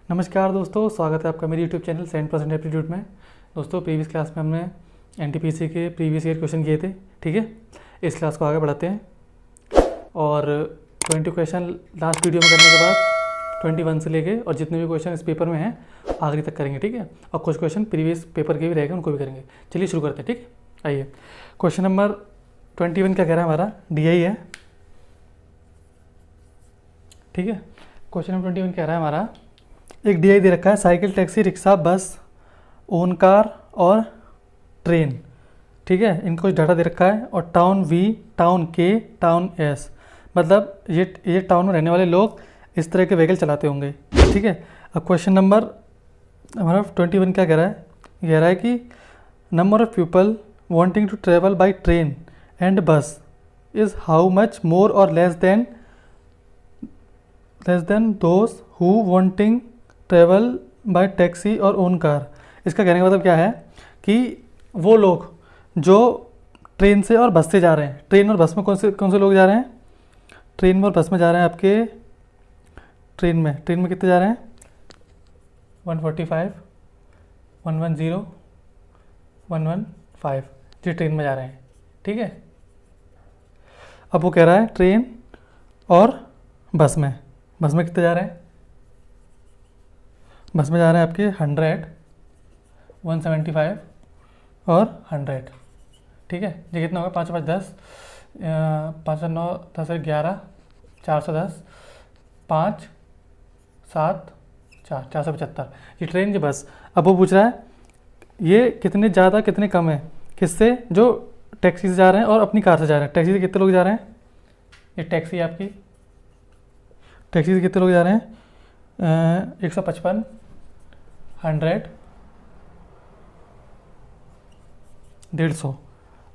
नमस्कार दोस्तों, स्वागत है आपका मेरे यूट्यूब चैनल 7% एप्टीट्यूड में। दोस्तों, प्रीवियस क्लास में हमने एनटीपीसी के प्रीवियस ईयर क्वेश्चन किए थे। ठीक है, इस क्लास को आगे बढ़ाते हैं और 20 क्वेश्चन लास्ट वीडियो में करने के बाद 21 से लेके और जितने भी क्वेश्चन इस पेपर में हैं आखिरी तक करेंगे। ठीक है, और कुछ क्वेश्चन प्रीवियस पेपर के भी रहेंगे, उनको भी करेंगे। चलिए शुरू करते हैं। ठीक है, आइए क्वेश्चन नंबर 21 क्या कह रहा है हमारा, डीआई है। ठीक है, क्वेश्चन नंबर 21 कह रहा है हमारा, एक डीआई दे रखा है, साइकिल, टैक्सी, रिक्शा, बस, ओन कार और ट्रेन। ठीक है, इनको कुछ डाटा दे रखा है और टाउन वी, टाउन के, टाउन एस, मतलब ये टाउन में रहने वाले लोग इस तरह के व्हीकल चलाते होंगे। ठीक है, अब क्वेश्चन नंबर हमारा 21 क्या कह रहा है, कह रहा है कि number of people wanting to travel by train and bus is how much more और less than those who wanting travel by taxi और ओन कार। इसका कहने का मतलब क्या है कि वो लोग जो ट्रेन से और बस से जा रहे हैं, ट्रेन और बस में कौन से लोग जा रहे हैं, ट्रेन में और बस में जा रहे हैं। आपके ट्रेन में कितने जा रहे हैं, 145, 110, 115 जी ट्रेन में जा रहे हैं। ठीक है, अब वो कह रहा है ट्रेन और बस में कितने जा रहे हैं, बस में जा रहे हैं आपके 100, 175 और 100। ठीक है, ये कितना होगा, 5 5 10, 5 9 10 11, 410, 5 7 4, 475 ये ट्रेन की बस। अब वो पूछ रहा है ये कितने ज़्यादा कितने कम है, किससे, जो टैक्सी से जा रहे हैं और अपनी कार से जा रहे हैं। टैक्सी से कितने लोग जा रहे हैं, ये टैक्सी आपकी, टैक्सी से कितने लोग जा रहे हैं, 155, 100, 150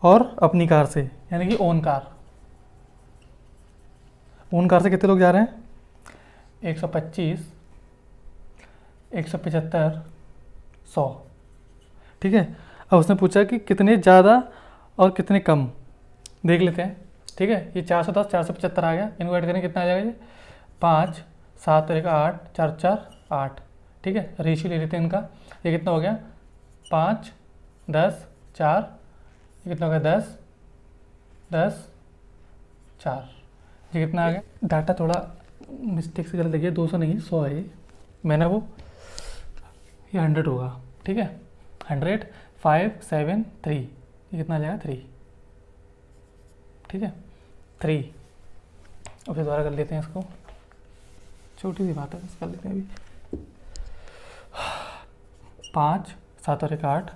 और अपनी कार से यानी कि ओन कार से कितने लोग जा रहे हैं, 125, 175, 100। ठीक है, अब उसने पूछा कि कितने ज़्यादा और कितने कम, देख लेते हैं। ठीक है, ये 410, 475 आ गया, इनको ऐड करें कितना आ जाएगा, ये 5 7 और 1 8, 4 4 8। ठीक है, रेशियो ले लेते हैं इनका, ये कितना हो गया, 5 10 4, ये कितना हो गया, 10 10 4, ये कितना आ गया। डाटा थोड़ा मिस्टेक से गलत लगी है, 200 नहीं 100 है, ये मैंने वो ये 100 होगा। ठीक है, 100 5 7 3, ये कितना आ जाएगा, 3। ठीक है, 3। और फिर दोबारा कर लेते हैं इसको, छोटी सी बात है, बस कर लेते हैं अभी। 5 7 और 1 8,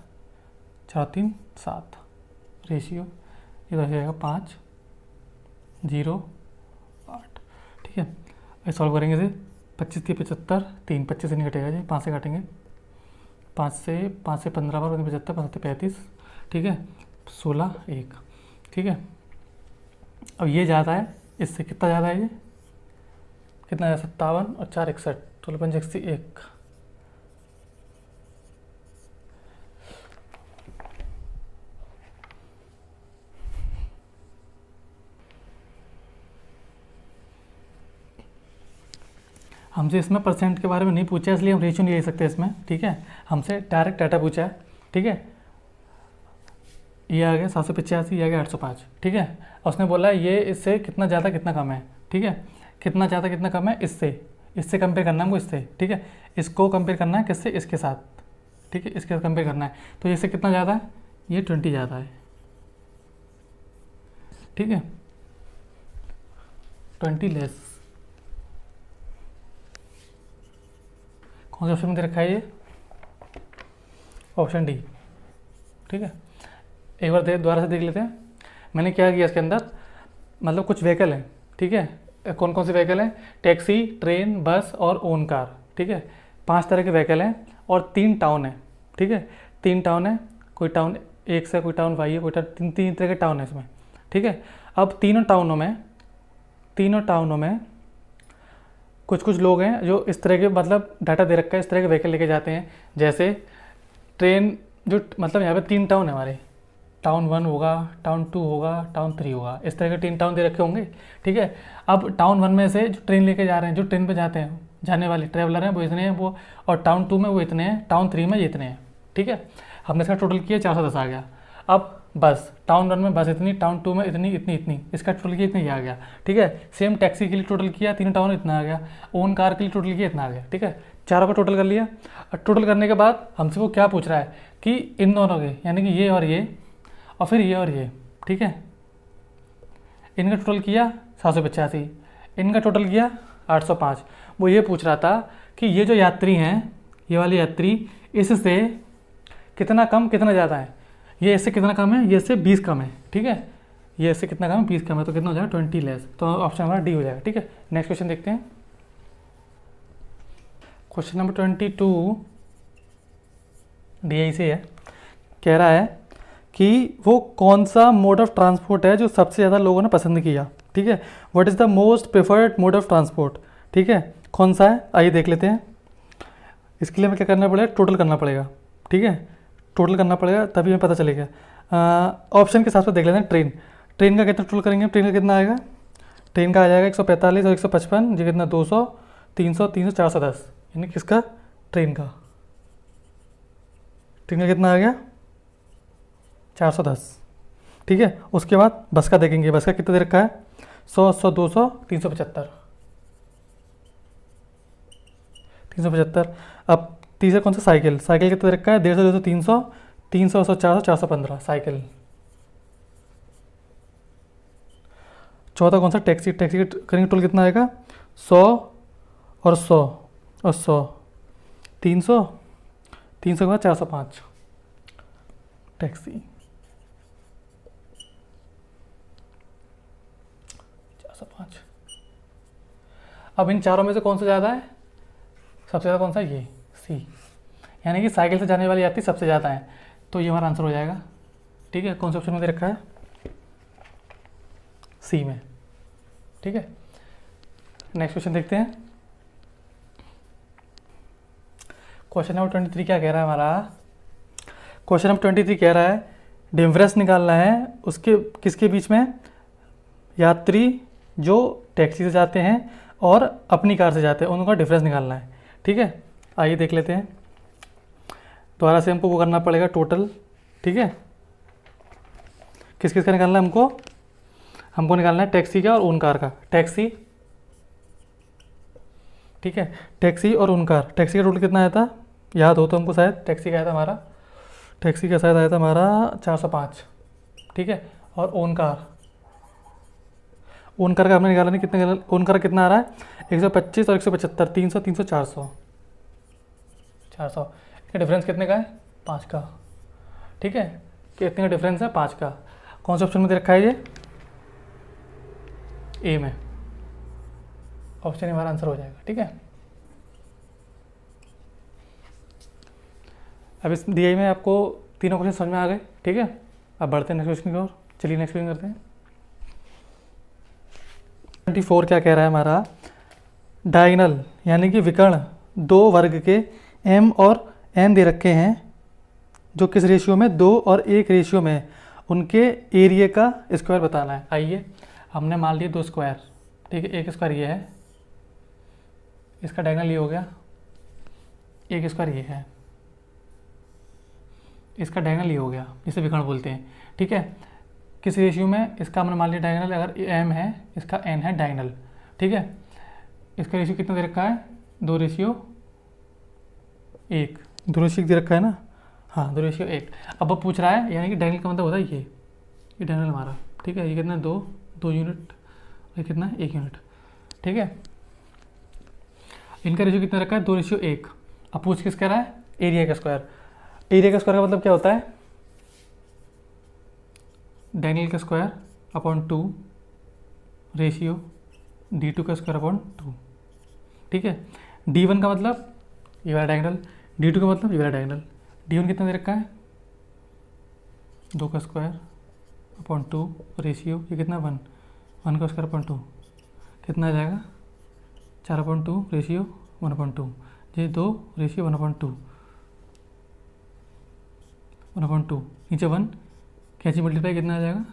4 3 7, रेशियो इधर हो जाएगा 5 0 8। ठीक है, ये सॉल्व करेंगे इसे, 25 3 75, 3 25 से नहीं कटेगा जी, 5 से काटेंगे, 5 से 15 बार 75, 5 से 35। ठीक है, 16 1। ठीक है, अब ये ज़्यादा है, इससे कितना ज़्यादा है, ये कितना है, 57 और 4 61, 16 5 1। हमसे इसमें परसेंट के बारे में नहीं पूछा, इसलिए हम रेशियो नहीं ले सकते इसमें। ठीक है, हमसे डायरेक्ट डाटा पूछा है। ठीक है, ये आ गया 785, ये आ गया 805। ठीक है, और उसने बोला ये इससे कितना ज़्यादा कितना कम है। ठीक है, कितना ज़्यादा कितना कम है, इससे कंपेयर करना है हमको, इससे। ठीक है, इसको कंपेयर करना है किससे, इसके साथ। ठीक है, इसके साथ कंपेयर करना है, तो इससे कितना ज़्यादा है, ये 20 ज़्यादा है। ठीक है, 20 लेस। कौन सा ऑप्शन में दे रखा है, ये ऑप्शन डी। ठीक है, एक बार दोबारा से देख लेते हैं मैंने क्या किया इसके अंदर, मतलब कुछ व्हीकल हैं। ठीक है, कौन कौन से व्हीकल हैं, टैक्सी, ट्रेन, बस और ओन कार। ठीक है, 5 तरह के व्हीकल हैं और 3 टाउन है। ठीक है, 3 टाउन है, कोई टाउन एक से, कोई टाउन वाई है, कोई टाउन, तीन तरह के टाउन है इसमें। ठीक है, अब तीनों टाउनों में कुछ लोग हैं जो इस तरह के, मतलब डाटा दे रखा है, इस तरह के व्हीकल लेके जाते हैं। जैसे ट्रेन, जो मतलब यहाँ पे 3 टाउन है हमारे, टाउन 1 होगा, टाउन 2 होगा, टाउन 3 होगा, इस तरह के 3 टाउन दे रखे होंगे। ठीक है, अब टाउन 1 में से जो ट्रेन लेके जा रहे हैं, जो ट्रेन पे जाने वाले ट्रैवलर हैं वो इतने हैं वो, और टाउन 2 में वो इतने हैं, टाउन 3 में ये इतने हैं। ठीक है, हमने इसका टोटल किया 410 आ गया। अब बस टाउन 1 में बस इतनी, टाउन 2 में इतनी इतनी इतनी, इसका टोटल किया इतनी आ गया। ठीक है, सेम टैक्सी के लिए टोटल किया, तीनों टाउन इतना आ गया, ओन कार के लिए टोटल किया इतना आ गया। ठीक है, चारों का टोटल कर लिया। और टोटल करने के बाद हमसे वो क्या पूछ रहा है कि इन दोनों के, यानी कि ये और फिर ये और ये। ठीक है, इनका टोटल किया 785, इनका टोटल किया 805। वो ये पूछ रहा था कि ये जो यात्री हैं, ये वाले यात्री, इससे कितना कम कितना ज़्यादा है। ये इससे कितना कम है, ये इससे 20 कम है। ठीक है, ये इससे कितना कम है, 20 कम है, तो कितना हो जाएगा 20 लेस। तो ऑप्शन हमारा डी हो जाएगा। ठीक है, नेक्स्ट क्वेश्चन देखते हैं। क्वेश्चन नंबर 22 डी से है। कह रहा है कि वो कौन सा मोड ऑफ ट्रांसपोर्ट है जो सबसे ज़्यादा लोगों ने पसंद किया। ठीक है, what is the most preferred mode of transport. ठीक है, कौन सा है, आइए देख लेते हैं। इसके लिए हमें क्या करना पड़ेगा, टोटल करना पड़ेगा। ठीक है, टोटल करना पड़ेगा तभी हमें पता चलेगा। ऑप्शन के साथ साथ देख लेते हैं। ट्रेन का कितना टोटल करेंगे, ट्रेन का कितना आएगा, ट्रेन का आ जाएगा 145 और 155, जी कितना 200, 300, 300, 410, यानी किसका, ट्रेन का कितना आ गया 410। ठीक है, उसके बाद बस का देखेंगे, बस का कितना दे रखा है 100, 100, 200, 375, 375। अब तीसरा कौन सा, साइकिल कितना दे रखा है 150, 200, 300, 300, 100, 400, 415 साइकिल। चौथा कौन सा, टैक्सी करेंगे, टोटल कितना आएगा 100 और 100 और 100, 300, 300 के बाद 405 टैक्सी, 405। अब इन चारों में से कौन सा ज़्यादा है, सबसे ज़्यादा कौन सा, ये सी, यानी कि साइकिल से जाने वाली यात्री सबसे ज़्यादा है, तो ये हमारा आंसर हो जाएगा। ठीक है, कौन सा ऑप्शन में दे रखा है, सी में। ठीक है, नेक्स्ट क्वेश्चन देखते हैं। क्वेश्चन नंबर 23 क्या कह रहा है हमारा, क्वेश्चन नंबर 23 कह रहा है डिफरेंस निकालना है उसके किसके बीच में, यात्री जो टैक्सी से जाते हैं और अपनी कार से जाते हैं, उनका डिफरेंस निकालना है। ठीक है, आइए देख लेते हैं। दोबारा से हमको वो करना पड़ेगा टोटल। ठीक है, किस किस का निकालना है हमको निकालना है टैक्सी का और ओन कार का। टैक्सी, ठीक है, टैक्सी और ओन कार। टैक्सी का टोटल कितना आया था, याद हो तो हमको, शायद टैक्सी का आया था हमारा, टैक्सी का शायद आया था हमारा 405। ठीक है, और ओन कार का हमने निकाला नहीं, कितने, ओन कार कितना आ रहा है 125 और 175, 300, 300, 400, 400। इसका डिफरेंस कितने का है, 5 का। ठीक है, कितने का डिफरेंस है, 5 का। कौन से ऑप्शन में दे रखा है ये, ए में, ऑप्शन हमारा आंसर हो जाएगा। ठीक है, अब इस डी में आपको तीनों क्वेश्चन समझ में आ गए। ठीक है, अब बढ़ते हैं नेक्स्ट क्वेश्चन की ओर। चलिए नेक्स्ट क्वेश्चन करते हैं। 24 क्या कह रहा है हमारा, डायगोनल यानी कि विकर्ण दो वर्ग के m और n दे रखे हैं, जो किस रेशियो में, 2 और 1 रेशियो में, उनके एरिया का स्क्वायर बताना है। आइए, हमने मान लिया 2 स्क्वायर। ठीक है, एक स्क्वायर ये है, इसका डायगोनल ये हो गया, एक स्क्वायर ये है, इसका डायगोनल ये हो गया, इसे विकर्ण बोलते हैं। ठीक है, किस रेशियो में, इसका हमने मान लिया डायगोनल, अगर m है, इसका n है डायगोनल। ठीक है, इसका रेशियो कितना दे रखा है, 2:1, 2:1 दे रखा है ना, हाँ 2:1। अब वो पूछ रहा है, यानी कि डायगोनल का मतलब होता है ये डायगोनल हमारा। ठीक है, ये कितना 2 यूनिट, ये कितना 1 यूनिट। ठीक है, इनका रेशियो कितना रखा है, 2:1। अब पूछ किस कह रहा है, एरिया का स्क्वायर। एरिया का स्क्वायर का मतलब क्या होता है, डायगोनल का स्क्वायर अपॉन 2 रेशियो d2 का स्क्वायर अपॉन 2। ठीक है, d1 का मतलब ये वाला डायगोनल, d2 का मतलब ये वाला डायगोनल। d1 कितना दे रखा है, 2 का स्क्वायर अपॉन 2 रेशियो, ये कितना 1 का स्क्वायर अपॉन 2, कितना आ जाएगा 4/2 रेशियो 1/2, ये 2 रेशियो 1/2, 1/2 नीचे 1, कैसे मल्टीप्लाई कितना आ जाएगा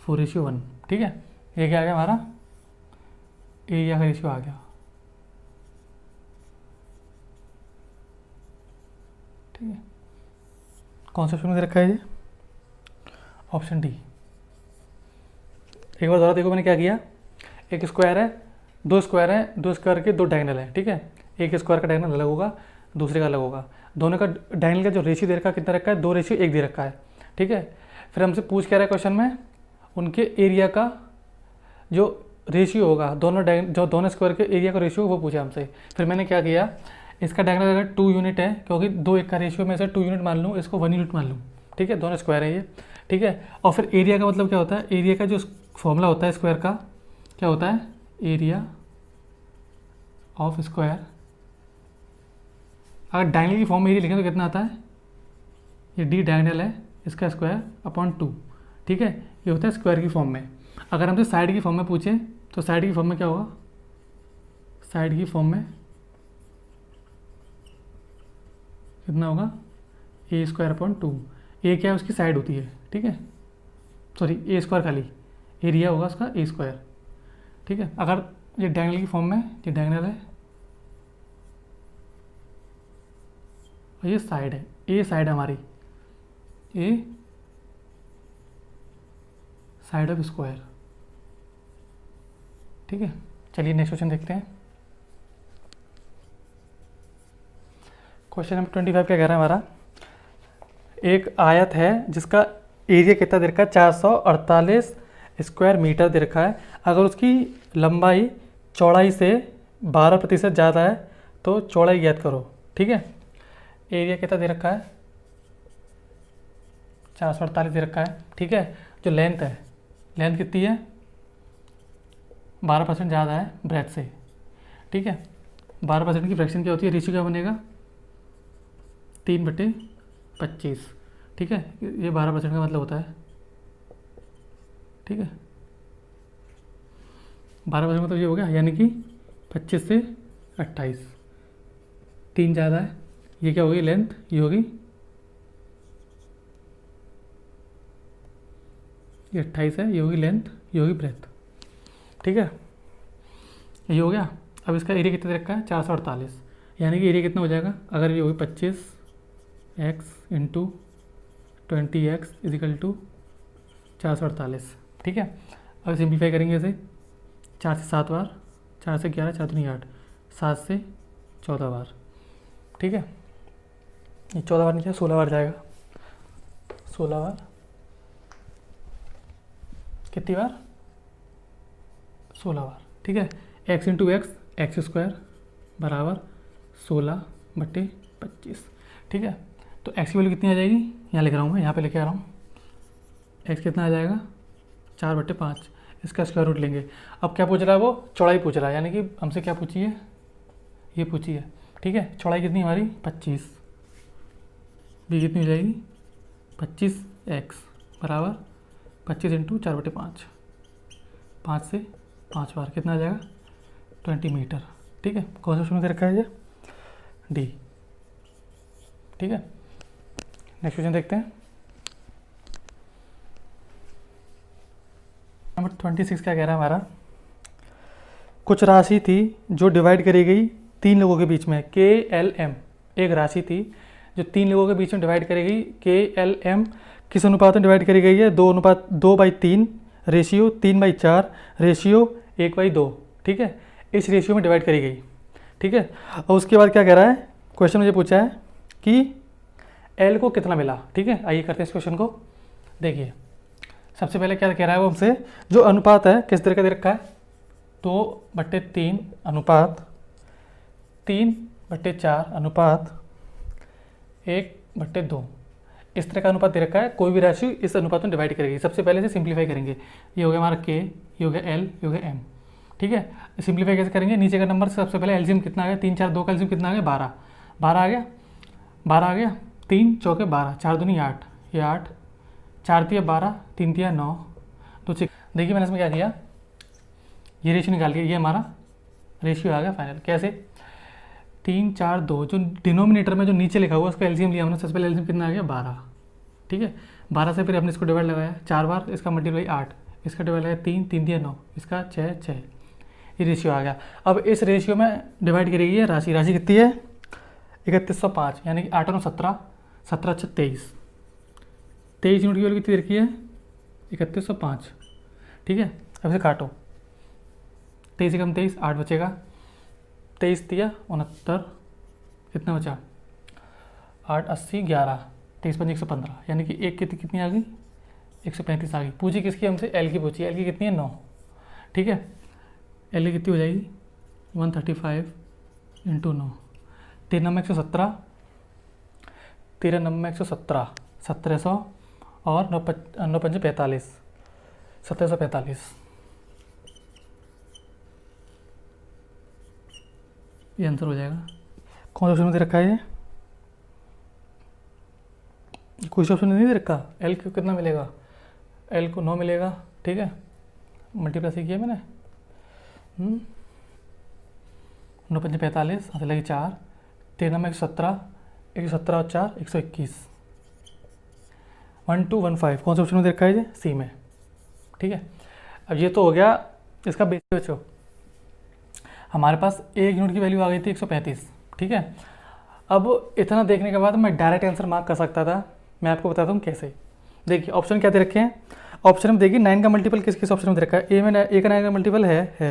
4:1। ठीक है, ये क्या आ गया हमारा एरिया का रेशियो आ गया। ठीक है, कौन सा ऑप्शन में दे रखा है ये? Option D. एक बार ज़रा देखो मैंने क्या किया, एक स्क्वायर है, दो स्क्वायर हैं, दो स्क्वायर के दो डायगोनल है, ठीक है, एक स्क्वायर का डायगोनल अलग होगा, दूसरे का अलग होगा, दोनों का डायगोनल का जो रेशियो दे रखा है कितना रखा है, 2:1 दे रखा है, ठीक है। फिर हमसे पूछ क्या रहा है क्वेश्चन में, उनके एरिया का जो रेशियो होगा, दोनों स्क्वायर के एरिया का रेशियो वो पूछा हमसे। फिर मैंने क्या किया, इसका डायगोनल अगर 2 यूनिट है, क्योंकि 2:1 का रेशियो में से 2 यूनिट मान लूँ, इसको 1 यूनिट मान लूँ, ठीक है, दोनों स्क्वायर है ये, ठीक है। और फिर एरिया का मतलब क्या होता है, एरिया का जो फॉर्मूला होता है स्क्वायर का क्या होता है, एरिया ऑफ स्क्वायर। अगर डायगोनल की फॉर्म में एरिया लिखें तो कितना आता है, ये डी डायगोनल है इसका स्क्वायर अपॉन 2, ठीक है, ये होता है स्क्वायर की फॉर्म में। अगर हमसे साइड की फॉर्म में पूछे तो साइड की फॉर्म में क्या होगा, साइड की फॉर्म में कितना होगा, ए स्क्वायर अपॉन 2। ए क्या है, उसकी साइड होती है, ठीक है, सॉरी ए स्क्वायर खाली, एरिया होगा उसका ए स्क्वायर, ठीक है। अगर ये डायगोनल की फॉर्म में, ये डायगोनल है और ये साइड है, ए साइड हमारी, ए साइड ऑफ स्क्वायर, ठीक है। चलिए नेक्स्ट क्वेश्चन देखते हैं। क्वेश्चन नंबर 25 क्या कह रहा है हमारा, एक आयत है जिसका एरिया कितना दे रखा है, 448 स्क्वायर मीटर दे रखा है। अगर उसकी लंबाई चौड़ाई से 12% ज़्यादा है तो चौड़ाई ज्ञात करो, ठीक है। एरिया कितना दे रखा है, 448 दे रखा है, ठीक है। जो लेंथ है, लेंथ कितनी है, 12% ज़्यादा है ब्रेथ से, ठीक है। 12% की फ्रैक्शन क्या होती है, रेशियो क्या बनेगा, 3/25, ठीक है। ये 12% का मतलब होता है, ठीक है, 12% मतलब ये हो गया, यानी कि 25 से 28, 3 ज़्यादा है, ये क्या होगी लेंथ, ये होगी, ये 28 है, ये होगी लेंथ, ये होगी ब्रेथ, ठीक है, ये हो गया। अब इसका एरिया कितना दे रखा है, 448, यानी कि एरिया कितना हो जाएगा, अगर ये होगी 25x into 20x is equal to 448, ठीक है। अब सिंप्लीफाई करेंगे इसे, 4 से 7 बार, 4 से 11, 4 दूनी 8, 7 से 14 बार, ठीक है। ये 14 बार नीचे 16 बार जाएगा, 16 बार, कितनी बार, 16 बार, ठीक है। x इंटू एक्स स्क्वायर बराबर 16/25, ठीक है। तो x की वैल्यू कितनी आ जाएगी, यहाँ लिख रहा हूँ मैं, यहाँ पे लेके आ रहा हूँ, x कितना आ जाएगा, 4/5, इसका स्क्वायर रूट लेंगे। अब क्या पूछ रहा है वो, चौड़ाई पूछ रहा है, यानी कि हमसे क्या पूछी है, ये पूछी है, ठीक है। चौड़ाई कितनी हमारी 25, भी कितनी हो जाएगी 25x बराबर 25 इंटू 4/5, 5 से 5 बार, कितना आ जाएगा 20 मीटर, ठीक है। कौन सा ऑप्शन में रखा है ये, डी, ठीक है। नेक्स्ट क्वेश्चन देखते हैं। नंबर 26 क्या कह रहा है हमारा, कुछ राशि थी जो डिवाइड करी गई 3 लोगों के बीच में, KLM, एक राशि थी जो 3 लोगों के बीच में डिवाइड करी गई, KLM किस अनुपात में डिवाइड करी गई है, 2/3 रेशियो 3/4 रेशियो 1/2, ठीक है। इस रेशियो में डिवाइड करी गई, ठीक है। और उसके बाद क्या कह रहा है, क्वेश्चन मुझे पूछा है कि L को कितना मिला, ठीक है। आइए करते हैं इस क्वेश्चन को, देखिए सबसे पहले क्या कह रहा है वो हमसे, जो अनुपात है किस तरह का दे रखा है, 2/3 अनुपात 3/4 अनुपात 1/2, इस तरह का अनुपात दे रखा है। कोई भी राशि इस अनुपात में डिवाइड करेगी। सबसे पहले से सिंप्लीफाई करेंगे, ये हो गया हमारा K, ये हो गया L, ये हो गया M, ठीक है। सिंप्लीफाई कैसे करेंगे, नीचे का नंबर सबसे पहले एलसीएम कितना आ गया, 3 4 2 का एलसीएम कितना आ गया, 12 आ गया, 12 आ गया, 3 चौके 12, 4 दूनी 8, ये 8, 4 तिया 12, 3 तिया 9, तो देखिए मैंने इसमें क्या किया, ये रेशियो निकाल के, ये हमारा रेशियो आ गया फाइनल। कैसे, 3 4 2, जो डिनोमिनेटर में जो नीचे लिखा हुआ उसका एलसीएम लिया हमने, सबसे पहले एलसीएम कितना आ गया 12, ठीक है। 12 से फिर हमने इसको डिवाइड लगाया 4 बार, इसका मल्टीप्लाई 8, इसका डिवाइड लगाया 3 3 दिया 9, इसका 6 6, ये रेशियो आ गया। अब इस रेशियो में डिवाइड करेगी राशि, राशि कितनी है 3105 यानी कि 8 और 17, 17 अच्छा 23, 23 यूनिट की वैल्यू कितनी रखी है 3105। ठीक है, अब इसे काटो, 23 से कम 23, 8 बचेगा, 23 दिया 69, कितना बचा 8 80 11, 23 5 115 यानी कि एक कितनी आ गई 135 आ गई। पूछी किसकी हमसे, एल की पूछी, एल की कितनी है 9। ठीक है, एल की कितनी हो जाएगी 135 इंटू 9, 3 नंबर 117, 13 नंबर 117, 1700 और 9 5 45, 1745 ये आंसर हो जाएगा। कौन सा ऑप्शन में दे रखा है ये, कुछ ऑप्शन नहीं दे रखा। एल को कितना मिलेगा, एल को 9 मिलेगा। ठीक है, मल्टीप्लाई से किया मैंने, 9 5 45, हाथ लगी 4, 3 नंबर 117, 117 और 4 121, 1215 कौन सा ऑप्शन में दे रखा है ये, सी में। ठीक है, अब ये तो हो गया इसका बेसिक बच्चों। हमारे पास एक यूनिट की वैल्यू आ गई थी 135। ठीक है, अब इतना देखने के बाद मैं डायरेक्ट आंसर मार्क कर सकता था। मैं आपको बताता हूँ कैसे। देखिए ऑप्शन क्या दे रखे हैं, ऑप्शन में देखिए 9 का मल्टीपल किस किस ऑप्शन में दे रखा है। ए में ए का 9 का मल्टीपल है,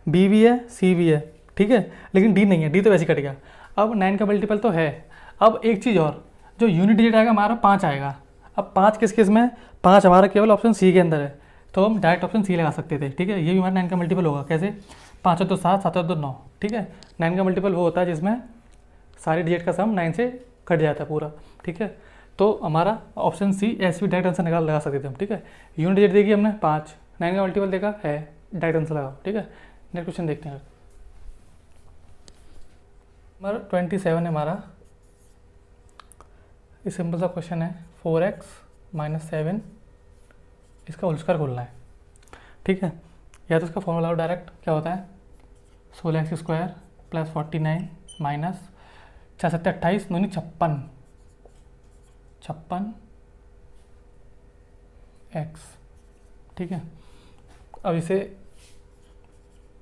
बी भी है, सी भी है। ठीक है, लेकिन डी नहीं है, डी तो वैसे कट गया। अब 9 का मल्टीपल तो है। अब एक चीज़ और, जो यूनिट डिजिट आएगा हमारा 5 आएगा। अब 5 किस किस में, 5 हमारा केवल ऑप्शन सी के अंदर है, तो हम डायरेक्ट ऑप्शन सी लगा सकते थे। ठीक है, ये भी हमारा 9 का मल्टीपल होगा। कैसे, 5 और 2 7, 7 और 2 9। ठीक है, 9 का मल्टीपल वो होता है जिसमें सारी डिजिट का सम 9 से कट जाता है पूरा। ठीक है, तो हमारा ऑप्शन सी ऐसे भी डायरेक्ट आंसर लगा सकते थे हम। ठीक है, यूनिट डिजिट देखी हमने 5, 9 का मल्टीपल देखा है, डायरेक्ट आंसर लगाओ। ठीक है, नेक्स्ट क्वेश्चन देखते हैं। नंबर 27 है हमारा। ये सिंपल सा क्वेश्चन है, 4x - 7 इसका होल स्क्वायर खोलना है। ठीक है, या तो इसका फॉर्मूला डायरेक्ट क्या होता है, 16x² + 49 माइनस 4 7 28 9 56 x। ठीक है, अब इसे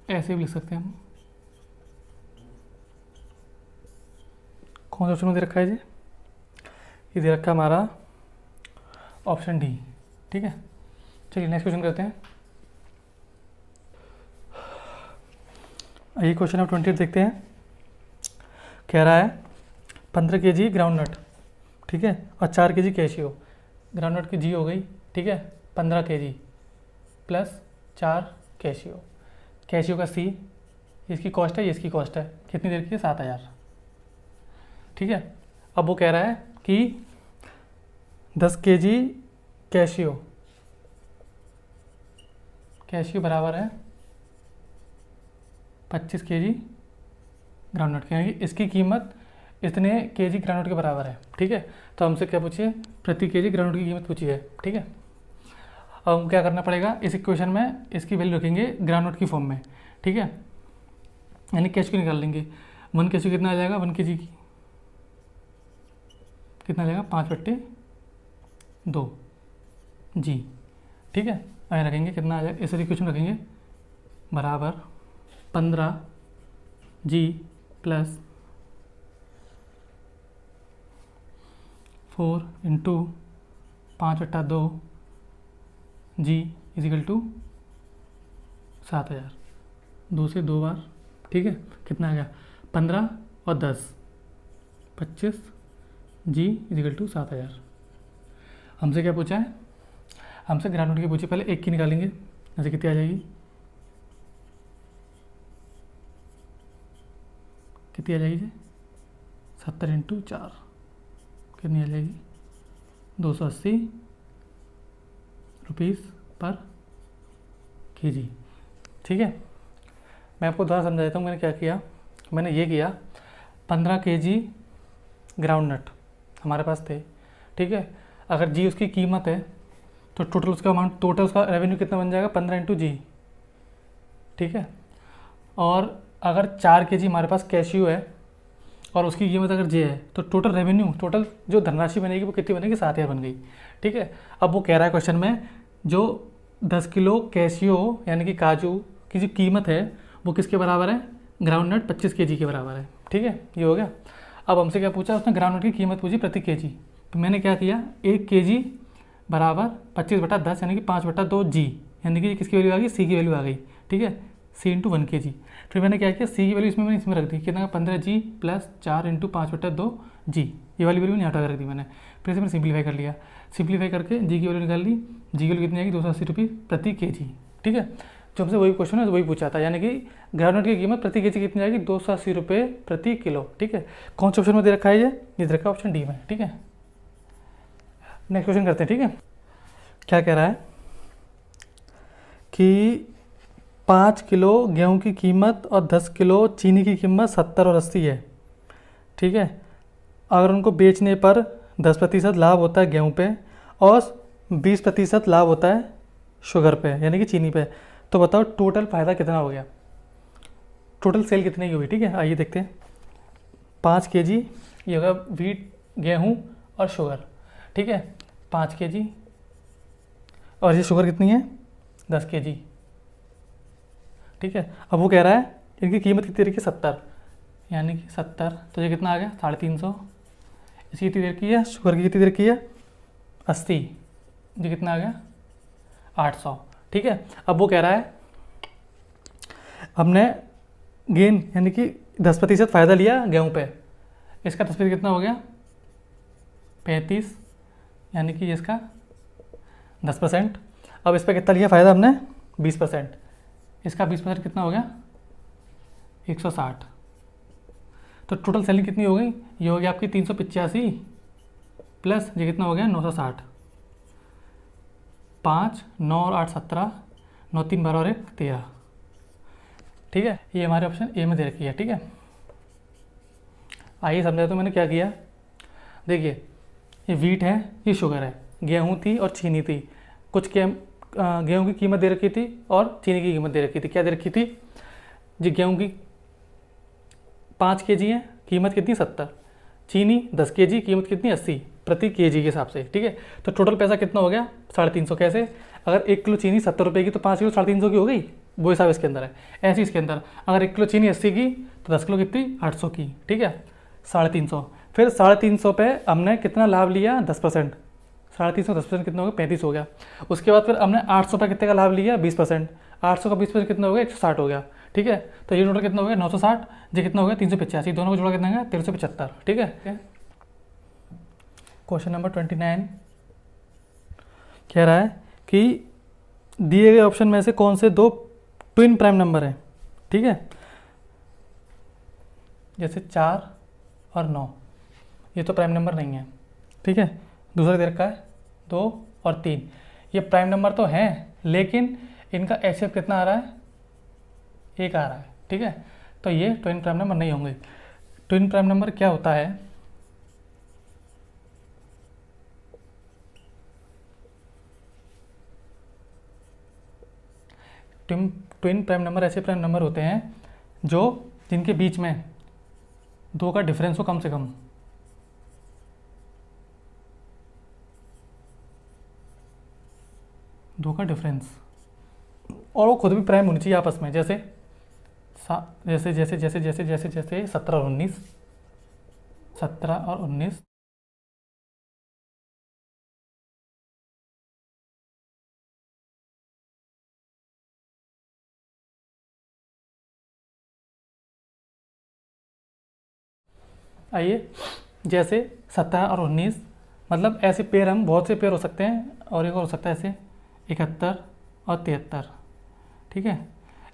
ऐसे भी लिख सकते हैं हम। कौन सा ऑप्शन में दे रखा है जी, ये दे रखा है हमारा ऑप्शन डी। ठीक है, चलिए नेक्स्ट क्वेश्चन करते हैं। ये क्वेश्चन नंबर 28 देखते हैं। कह रहा है 15 kg ग्राउंड नट। ठीक है, और 4 kg कैशियो। ग्राउंड नट की जी हो गई। ठीक है, 15 kg प्लस 4 कैशियो। कैशियो का सी, इसकी कॉस्ट है, ये इसकी कॉस्ट है, कितनी देर की है 7000। ठीक है, अब वो कह रहा है कि 10 kg कैशियो बराबर है 25 kg ग्राउंड नट की, यानी इसकी कीमत इतने kg ग्राउंड नट के बराबर है। ठीक है, तो हमसे क्या पूछिए, प्रति kg ग्राउंड नट की कीमत पूछी है। ठीक है, अब हम क्या करना पड़ेगा, इस इक्वेशन में इसकी वैल्यू रखेंगे ग्राउंड नट की फॉर्म में। ठीक है, यानी कैशियो निकाल लेंगे। 1 कैशियो कितना आ जाएगा, 1 kg की कितना आ जाएगा 5/2 जी। ठीक है, आगे रखेंगे कितना आ जाएगा, ऐसे इक्वेशन रखेंगे बराबर 15 G plus 4 into 5/2 G is equal to 7000। 2 से 2 बार। ठीक है, कितना आ गया 15 और 10 25 जी इजिकल टू 7000। हमसे क्या पूछा है, हमसे ग्राउंड नट की पूछी। पहले एक की निकालेंगे, जैसे कितनी आ जाएगी, कितनी आ जाएगी 70 इंटू 4 कितनी आ जाएगी 280 रुपीज़ पर kg। ठीक है, मैं आपको दोबारा समझा देता हूँ। मैंने क्या किया, मैंने ये किया 15 kg ग्राउंड नट हमारे पास थे। ठीक है, अगर जी उसकी कीमत है तो टोटल उसका अमाउंट, टोटल उसका रेवेन्यू कितना बन जाएगा 15 इंटू जी। ठीक है, और अगर 4 kg हमारे पास कैशियो है और उसकी कीमत अगर जे है तो टोटल रेवेन्यू, टोटल जो धनराशि बनेगी वो कितनी बनेगी 7000 बन गई। ठीक है, अब वो कह रहा है क्वेश्चन में जो 10 किलो कैशियो यानी कि काजू की जो कीमत है वो किसके बराबर है, ग्राउंड नट 25 kg के बराबर है। ठीक है, ये हो गया। अब हमसे क्या पूछा, उसने ग्राउंडनट की कीमत पूछी प्रति केजी। तो मैंने क्या किया, 1 केजी बराबर 25/10 यानी कि 5/2 जी, यानी कि किसकी वैल्यू आ गई, सी की वैल्यू आ गई। ठीक है, सी इंटू 1 केजी। फिर मैंने क्या किया, सी की वैल्यू मैंने इसमें रख दी, कितना 15 जी प्लस 4 इंटू 5/2 जी, ये वाली वैल्यू मैंने हटा कर रख दी मैंने। फिर इसे मैंने सिंप्लीफाई कर लिया, सिंप्लीफाई करके जी की वैल्यू निकाल ली, जी की वैल्यू कितनी आएगी, 280 रुपये प्रति केजी। ठीक है, जो हमसे वही क्वेश्चन है वही पूछा था, यानी कि ग्राउंडनट की कीमत प्रति केजी कितनी आएगी, 280 रुपये प्रति किलो। ठीक है, कौन से ऑप्शन में दे रखा है, ये दे रखा है ऑप्शन डी में। ठीक है, नेक्स्ट क्वेश्चन करते हैं। ठीक है, क्या कह रहा है कि 5 किलो गेहूं की कीमत और 10 किलो चीनी की कीमत 70 और 80 है। ठीक है, अगर उनको बेचने पर 10% लाभ होता है गेहूं पे और 20% लाभ होता है शुगर पे यानी कि चीनी पे, तो बताओ टोटल फ़ायदा कितना हो गया, टोटल सेल कितने की हुई। ठीक है, आइए देखते हैं। 5 केजी ये होगा वीट, गेहूं और शुगर। ठीक है, 5 केजी, और ये शुगर कितनी है, 10 केजी। ठीक है, अब वो कह रहा है इनकी कीमत कितनी रखी, 70, यानी कि 70, तो ये कितना आ गया 350। इसकी कितनी देर की है, शुगर की कितनी देर की है 80, ये कितना आ गया 800। ठीक है, अब वो कह रहा है हमने गेन यानी कि 10% फ़ायदा लिया गेहूं पे, इसका 10% कितना हो गया 35, यानी कि इसका 10%। अब इस पर कितना लिया फ़ायदा हमने 20%, इसका 20% कितना हो गया 160। तो टोटल सेलिंग कितनी हो गई, ये हो गया आपकी 385 प्लस ये कितना हो गया 960, 5, 9 और 8 17, 9 3 12 और 1 13। ठीक है, ये हमारे ऑप्शन ए में दे रखी है। ठीक है, आइए समझा। तो मैंने क्या किया, देखिए ये वीट है, ये शुगर है, गेहूं थी और चीनी थी। कुछ गेहूं की कीमत दे रखी थी और चीनी की कीमत दे रखी थी। क्या दे रखी थी, जी गेहूं की 5 केजी है, कीमत कितनी 70, चीनी 10 केजी, कीमत कितनी 80 प्रति केजी के हिसाब से। ठीक है, तो टोटल पैसा कितना हो गया 350। कैसे, अगर 1 किलो चीनी 70 रुपये की तो 5 किलो 350 की हो गई, वो हिसाब इसके अंदर है। ऐसे इसके अंदर अगर 1 किलो चीनी 80 की तो 10 किलो कितनी 800 की। ठीक है, 350, फिर 350 पे हमने कितना लाभ लिया 10%, 350 10% कितना हो गया 35 हो गया। उसके बाद फिर हमने 800 पे कितने का लाभ लिया 20%, 800 का 20% कितना हो गया 160 हो गया। ठीक है, तो ये टोटल कितना हो गया 960, ये कितना हो गया 385, दोनों को जोड़ा कितना गया 1375। ठीक है, क्वेश्चन नंबर 29 कह रहा है कि दिए गए ऑप्शन में से कौन से दो ट्विन प्राइम नंबर है। ठीक है, जैसे 4 और 9, ये तो प्राइम नंबर नहीं है। ठीक है, दूसरा दे रखा है 2 और 3, ये प्राइम नंबर तो हैं लेकिन इनका एचसीएफ कितना आ रहा है 1 आ रहा है। ठीक है, तो ये ट्विन प्राइम नंबर नहीं होंगे। ट्विन प्राइम नंबर क्या होता है, ट्विन प्राइम नंबर ऐसे प्राइम नंबर होते हैं जो जिनके बीच में 2 का डिफरेंस हो कम से कम। दो का डिफरेंस, और वो खुद भी प्राइम होनी चाहिए आपस में। जैसे जैसे जैसे जैसे जैसे जैसे जैसे 17 और 19, 17 और 19, आइए जैसे 17 और 19, मतलब ऐसे पेयर हम बहुत से पेयर हो सकते हैं, और एक और हो सकता है ऐसे 71 और 73। ठीक है,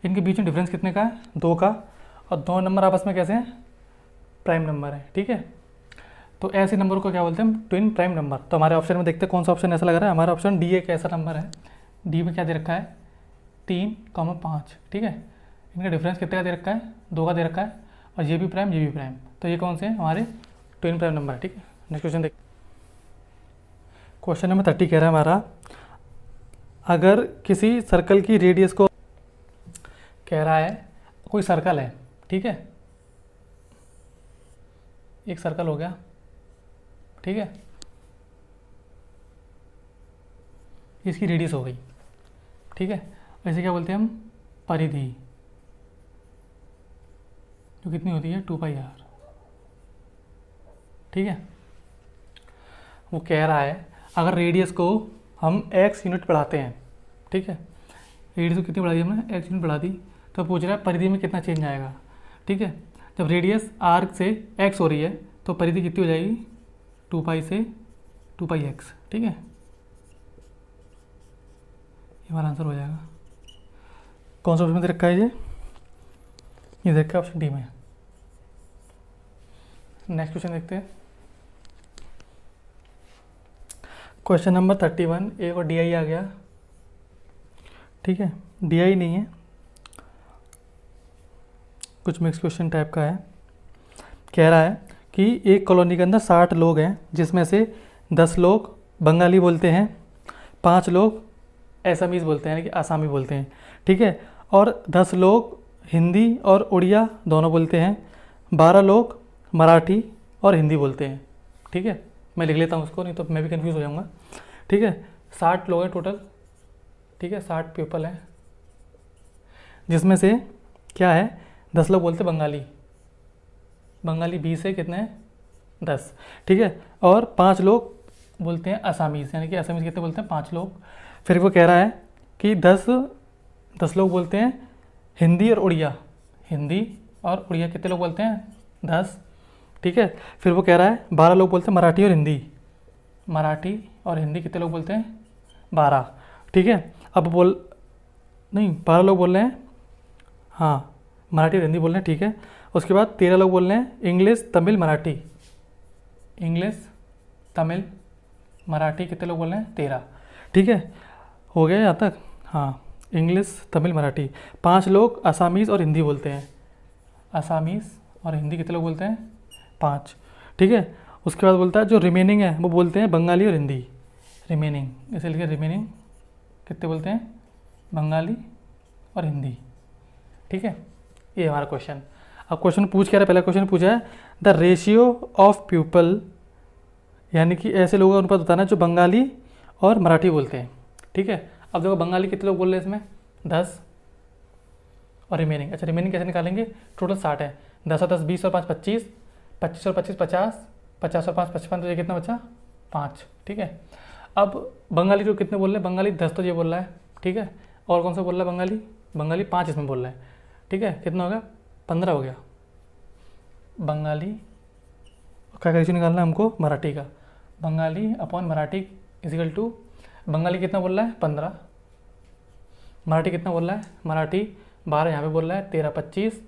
इनके बीच में डिफरेंस कितने का है 2 का, और 2 नंबर आपस में कैसे हैं प्राइम नंबर है। ठीक है, तो ऐसे नंबर को क्या बोलते हैं हम ट्विन प्राइम नंबर। तो हमारे ऑप्शन में देखते हैं कौन सा ऑप्शन ऐसा लग रहा है। हमारा ऑप्शन डी एक ऐसा नंबर है, डी में क्या दे रखा है 3,5। ठीक है, इनका डिफरेंस कितने का दे रखा है 2 का दे रखा है, और ये भी प्राइम ये भी प्राइम, तो ये कौन से हैं हमारे ट्विन प्राइम नंबर है। ठीक है, नेक्स्ट क्वेश्चन देख, क्वेश्चन नंबर 30 कह रहा है हमारा, अगर किसी सर्कल की रेडियस को, कह रहा है कोई सर्कल है। ठीक है, एक सर्कल हो गया। ठीक है, इसकी रेडियस हो गई। ठीक है, ऐसे क्या बोलते हैं हम परिधि, जो कितनी होती है 2πr। ठीक है। वो कह रहा है अगर रेडियस को हम x यूनिट बढ़ाते हैं, ठीक है, रेडियस को कितनी बढ़ा दी हमने, x यूनिट बढ़ा दी, तो पूछ रहा है परिधि में कितना चेंज आएगा। ठीक है, जब रेडियस r से x हो रही है तो परिधि कितनी हो जाएगी, 2 पाई से 2 पाई x। ठीक है, ये हमारा आंसर हो जाएगा। कौन सा ऑप्शन में दे रखा है ये देख रखा है ऑप्शन डी में। नेक्स्ट क्वेश्चन देखते हैं। क्वेश्चन नंबर 31, एक और डी आई आ गया। ठीक है, डी आई नहीं है, कुछ मिक्स क्वेश्चन टाइप का है। कह रहा है कि एक कॉलोनी के अंदर 60 लोग हैं, जिसमें से 10 लोग बंगाली बोलते हैं, 5 लोग एसामीज़ बोलते हैं, यानी कि आसामी बोलते हैं। ठीक है, और 10 लोग हिंदी और उड़िया दोनों बोलते हैं, 12 लोग मराठी और हिंदी बोलते हैं। ठीक है, मैं लिख लेता हूँ उसको, नहीं तो मैं भी कंफ्यूज हो जाऊँगा। ठीक है, 60 लोग हैं टोटल। ठीक है, 60 पीपल हैं, जिसमें से क्या है, 10 लोग बोलते हैं बंगाली, बंगाली 20 है, कितने हैं, 10। ठीक है, और 5 लोग बोलते हैं आसामीज़, यानी कि आसामीज़ कितने बोलते हैं, 5 लोग। फिर वो कह रहा है कि 10 लोग बोलते हैं हिंदी और उड़िया, हिंदी और उड़िया कितने लोग बोलते हैं, 10। ठीक है, फिर वो कह रहा है 12 लोग बोलते हैं मराठी और हिंदी, मराठी और हिंदी कितने लोग बोलते हैं, 12। ठीक है, अब 12 लोग बोल रहे हैं, हाँ मराठी और हिंदी बोल रहे हैं। ठीक है, उसके बाद 13 लोग बोल रहे हैं इंग्लिश तमिल मराठी, इंग्लिश तमिल मराठी कितने लोग बोल रहे हैं, 13। ठीक है, हो गया यहाँ तक, हाँ इंग्लिश तमिल मराठी। 5 लोग आसामीज़ और हिंदी बोलते हैं, आसामीज़ और हिंदी कितने लोग बोलते हैं, 5। ठीक है, उसके बाद बोलता है जो रिमेनिंग है वो बोलते हैं बंगाली और हिंदी, रिमेनिंग इसे लिखे, रिमेनिंग कितने बोलते हैं, बंगाली और हिंदी। ठीक है, ये हमारा क्वेश्चन। अब क्वेश्चन पूछ क्या रहा है, पहला क्वेश्चन पूछा है द रेशियो ऑफ पीपल, यानी कि ऐसे लोगों का अनुपात बताना है जो बंगाली और मराठी बोलते हैं। ठीक है, अब देखो बंगाली कितने लोग बोल रहे हैं इसमें, 10, और रिमेनिंग, अच्छा रिमेनिंग कैसे निकालेंगे, टोटल 60 है, 10 और 10 20 और 5 25, 25 और 25 50, 50 और 5 55, तो ये कितना बचा, 5। ठीक है, अब बंगाली जो कितने बोल रहे हैं, बंगाली 10 तो ये बोल रहा है। ठीक है, और कौन सा बोल रहा है, बंगाली, बंगाली 5 इसमें बोल रहा है। ठीक है, कितना हो गया, 15 हो गया। बंगाली क्या रेशियो निकालना है हमको, मराठी का, Bengali upon Marathi is equal to, Bengali कितना बोल रहा है, 15, मराठी कितना बोल रहा है, मराठी 12 यहाँ पे बोल रहा है, 13 25।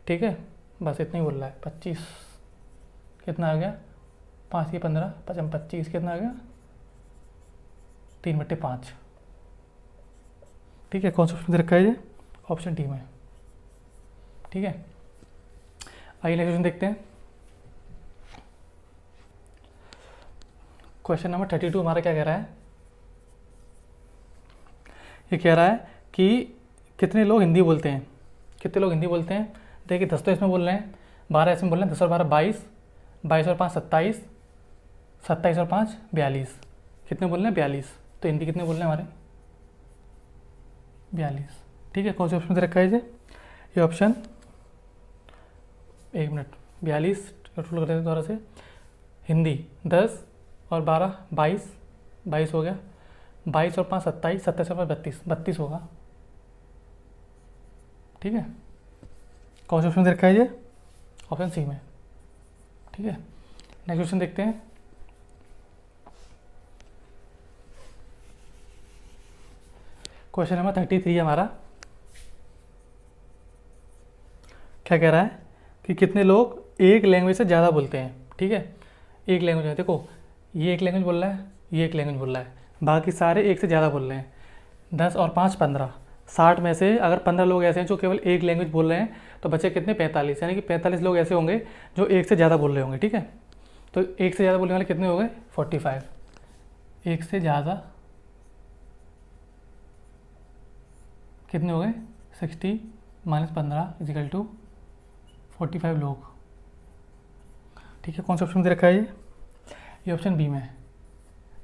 ठीक है, बस इतना ही बोल रहा है, 25 कितना आ गया, 5 की 15 55 25 कितना आ गया, 3/5। ठीक है, कौन सा ऑप्शन दे रखा है ये, ऑप्शन डी में। ठीक है, आइए नेक्स्ट क्वेश्चन देखते हैं। क्वेश्चन नंबर 32 हमारा क्या कह रहा है, ये कह रहा है कि कितने लोग हिंदी बोलते हैं, कितने लोग हिंदी बोलते हैं। देखिए 10 तो इसमें बोल रहे हैं, 12 इसमें बोल रहे हैं, 10 और 12 22, 22 और 5 27, 27 और 5 42, कितने बोल रहे हैं, 42। तो हिंदी कितने बोल रहे हैं हमारे, 42। ठीक है, कौन से ऑप्शन से रखा है ये ऑप्शन, 1 मिनट, 42 टोटल कर देते हैं दोबारा से, हिंदी 10 और 12 22, 22 हो गया, 22 और 5 27, 27 और 5 32, 32 होगा। ठीक है, कौन सा ऑप्शन दे रखा है ये, ऑप्शन सी में। ठीक है, नेक्स्ट क्वेश्चन देखते हैं। क्वेश्चन नंबर 33 हमारा, क्या कह रहा है कि कितने लोग एक लैंग्वेज से ज़्यादा बोलते हैं। ठीक है, एक लैंग्वेज है, देखो ये एक लैंग्वेज बोल रहा है, ये एक लैंग्वेज बोल रहा है, बाकी सारे एक से ज़्यादा बोल रहे हैं। 10 और 5 15, 60 में से अगर 15 लोग ऐसे हैं जो केवल एक लैंग्वेज बोल रहे हैं, तो बचे कितने, 45, यानी कि 45 लोग ऐसे होंगे जो एक से ज़्यादा बोल रहे होंगे। ठीक है, तो एक से ज़्यादा बोलने वाले कितने हो गए, 45, एक से ज़्यादा कितने हो गए, 60 - 15 इजिकल टू 45 लोग। ठीक है, कौन सा ऑप्शन दे रखा है ये ऑप्शन बी में।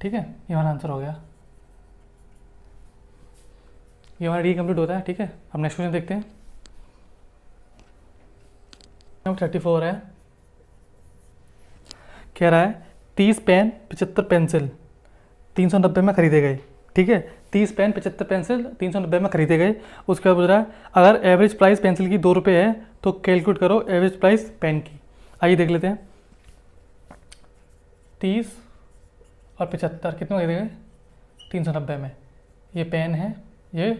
ठीक है, ये हमारा आंसर हो गया, ये हमारा डी कंप्लीट होता है। ठीक है, अब नेक्स्ट क्वेश्चन देखते हैं। नंबर 34 है, कह रहा है 30 पेन 75 पेंसिल 390 में खरीदे गए, ठीक है। 30 पेन 75 पेंसिल 390 में खरीदे गए। उसके बाद बोल रहा है अगर एवरेज प्राइस पेंसिल की 2 रुपये है तो कैलकुलेट करो एवरेज प्राइस पेन की। आइए देख लेते हैं। 30 और 75 कितने में खरीदे गए? 390 में। ये पेन है, ये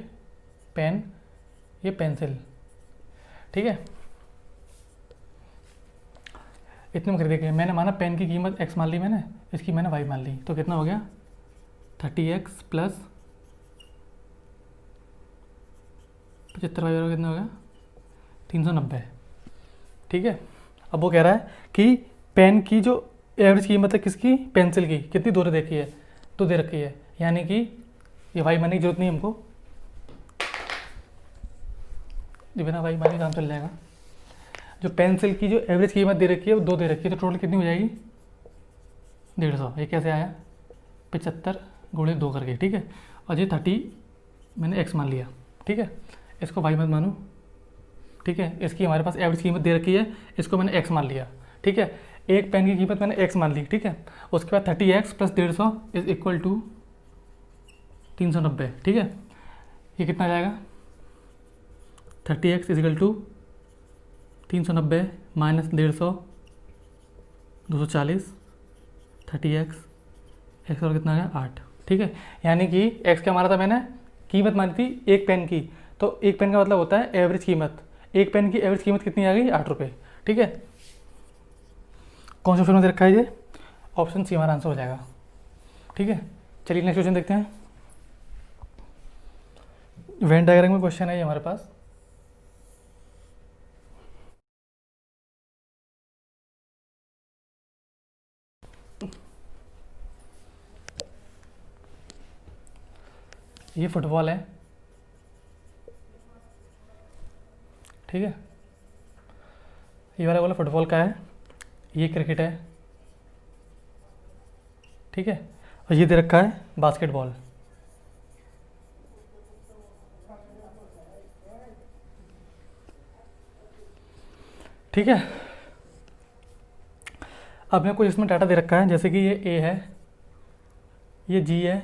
पेन, ये पेंसिल, ठीक है। इतने में खरीदे गए। मैंने माना पेन की कीमत x मान ली मैंने, इसकी मैंने y मान ली, तो कितना हो गया 30x प्लस 75y बराबर कितना हो गया 390, ठीक है। अब वो कह रहा है कि पेन की जो एवरेज कीमत है किसकी, पेंसिल की, कितनी दो देखी है, तो दे रखी है, यानी कि ये y मानने की जरूरत नहीं हमको, ये बिना y माने काम चल जाएगा। जो पेंसिल की जो एवरेज कीमत दे रखी है वो 2 दे रखी है, तो टोटल कितनी हो जाएगी 150। ये कैसे आया 75 गुणे 2 करके, ठीक है। और ये 30 मैंने x मान लिया, ठीक है। इसको y मत मानो, ठीक है। इसकी हमारे पास एवरेज कीमत दे रखी है, इसको मैंने x मान लिया, ठीक है। एक पेन की कीमत मैंने x मान ली, ठीक है। उसके बाद 30x plus 150 is equal to 390, ठीक है। ये कितना आ जाएगा 30x is equal to 390 minus 150 240 30x x और कितना आ गया 8, ठीक है। यानी कि x क्या माना था मैंने, कीमत मानी थी एक पेन की, तो एक पेन का मतलब होता है एवरेज कीमत। एक पेन की एवरेज कीमत कितनी आ गई 8 रुपये, ठीक है। कौन सा ऑप्शन में दे रखा है ये, ऑप्शन सी हमारा आंसर हो जाएगा, ठीक है। चलिए नेक्स्ट क्वेश्चन देखते हैं। वेन डायग्राम में क्वेश्चन है ये हमारे पास। ये फुटबॉल है, ठीक है। ये वाला फुटबॉल का है, ये क्रिकेट है, ठीक है। और ये दे रखा है बास्केटबॉल, ठीक है। अब मेरे को इसमें डाटा दे रखा है, जैसे कि ये ए है, ये जी है,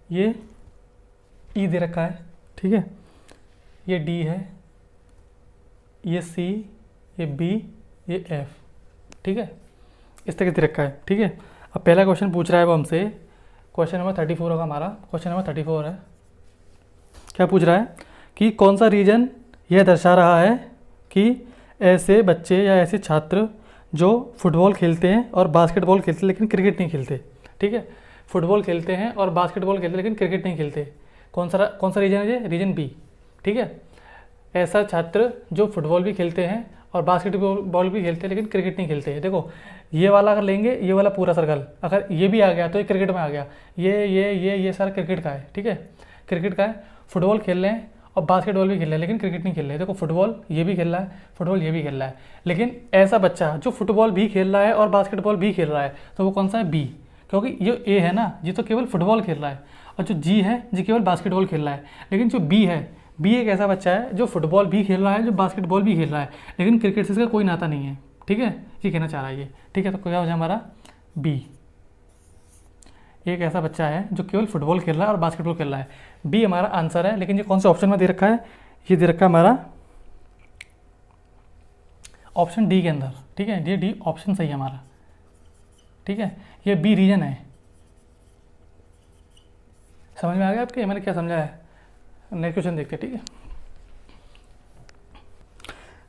ये ई दे रखा है, ठीक है। ये डी है, ये सी, ये बी, ये एफ, ठीक है। इस तरह दे रखा है, ठीक है। अब पहला क्वेश्चन पूछ रहा है वो हमसे, क्वेश्चन नंबर 34 होगा हमारा, क्वेश्चन नंबर 34 है। क्या पूछ रहा है कि कौन सा रीजन यह दर्शा रहा है कि ऐसे बच्चे या ऐसे छात्र जो फुटबॉल खेलते हैं और बास्केटबॉल खेलते हैं लेकिन क्रिकेट नहीं खेलते, ठीक है। फुटबॉल खेलते हैं और बास्केटबॉल खेलते हैं लेकिन क्रिकेट नहीं खेलते। कौन सा रीजन है ये, रीजन बी, ठीक है। ऐसा छात्र जो फुटबॉल भी खेलते हैं और बास्केटबॉल भी खेलते हैं लेकिन क्रिकेट नहीं खेलते। देखो ये वाला अगर लेंगे, ये वाला पूरा सर्कल अगर ये भी आ गया तो ये क्रिकेट में आ गया, ये सारा क्रिकेट का है, ठीक है। क्रिकेट का है, फुटबॉल खेल रहे हैं और बास्केटबॉल भी खेल रहे हैं लेकिन क्रिकेट नहीं खेल रहे। देखो फुटबॉल ये भी खेल रहा है, फुटबॉल ये भी खेल रहा है, लेकिन ऐसा बच्चा जो फुटबॉल भी खेल रहा है और बास्केटबॉल भी खेल रहा है, तो वो कौन सा है, बी। क्योंकि ये ए है ना, ये तो केवल फुटबॉल खेल रहा है, और जो जी है जी केवल बास्केटबॉल खेल रहा है। लेकिन जो बी है, बी एक ऐसा बच्चा है जो फुटबॉल भी खेल रहा है, जो बास्केटबॉल भी खेल रहा है, लेकिन क्रिकेट से इसका कोई नाता नहीं है, ठीक है। ये कहना चाह रहा है ये, ठीक है। तो क्या हो जाए हमारा बी, एक ऐसा बच्चा है जो केवल फुटबॉल खेल रहा है और बास्केटबॉल खेल रहा है, बी हमारा आंसर है। लेकिन ये कौन से ऑप्शन में दे रखा है, ये दे रखा है हमारा ऑप्शन डी के अंदर, ठीक है। ये डी ऑप्शन सही है हमारा, ठीक है। ये बी रीजन है। समझ में आ गया आपके मैंने क्या समझा है। नेक्स्ट क्वेश्चन देखते हैं, ठीक है।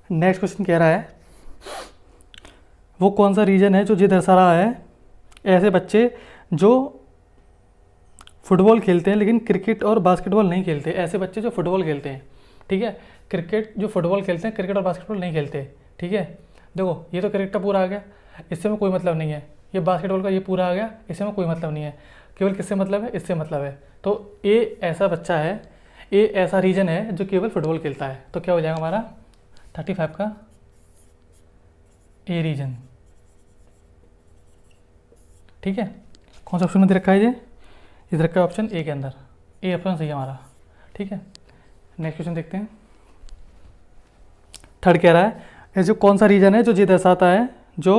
नेक्स्ट क्वेश्चन कह रहा है वो कौन सा रीजन है जो ये दर्शा रहा है ऐसे बच्चे जो फुटबॉल खेलते हैं लेकिन क्रिकेट और बास्केटबॉल नहीं खेलते। ऐसे बच्चे जो फुटबॉल खेलते हैं, ठीक है, क्रिकेट जो फुटबॉल खेलते हैं क्रिकेट और बास्केटबॉल नहीं खेलते, ठीक है। देखो ये तो क्रिकेट का पूरा आ गया, इससे में कोई मतलब नहीं है। ये बास्केटबॉल का ये पूरा आ गया, इससे में कोई मतलब नहीं है। केवल किससे मतलब है, इससे मतलब है। तो ए ऐसा बच्चा है, ए ऐसा रीजन है जो केवल फुटबॉल खेलता है। तो क्या हो जाएगा हमारा 35 का ए रीजन, ठीक है। कौन सा ऑप्शन में दे रखा है ये दे रखा है ऑप्शन ए के अंदर, ए ऑप्शन सही है हमारा, ठीक है। नेक्स्ट क्वेश्चन देखते हैं। थर्ड कह रहा है ऐसे कौन सा रीजन है जो ये दर्शाता है जो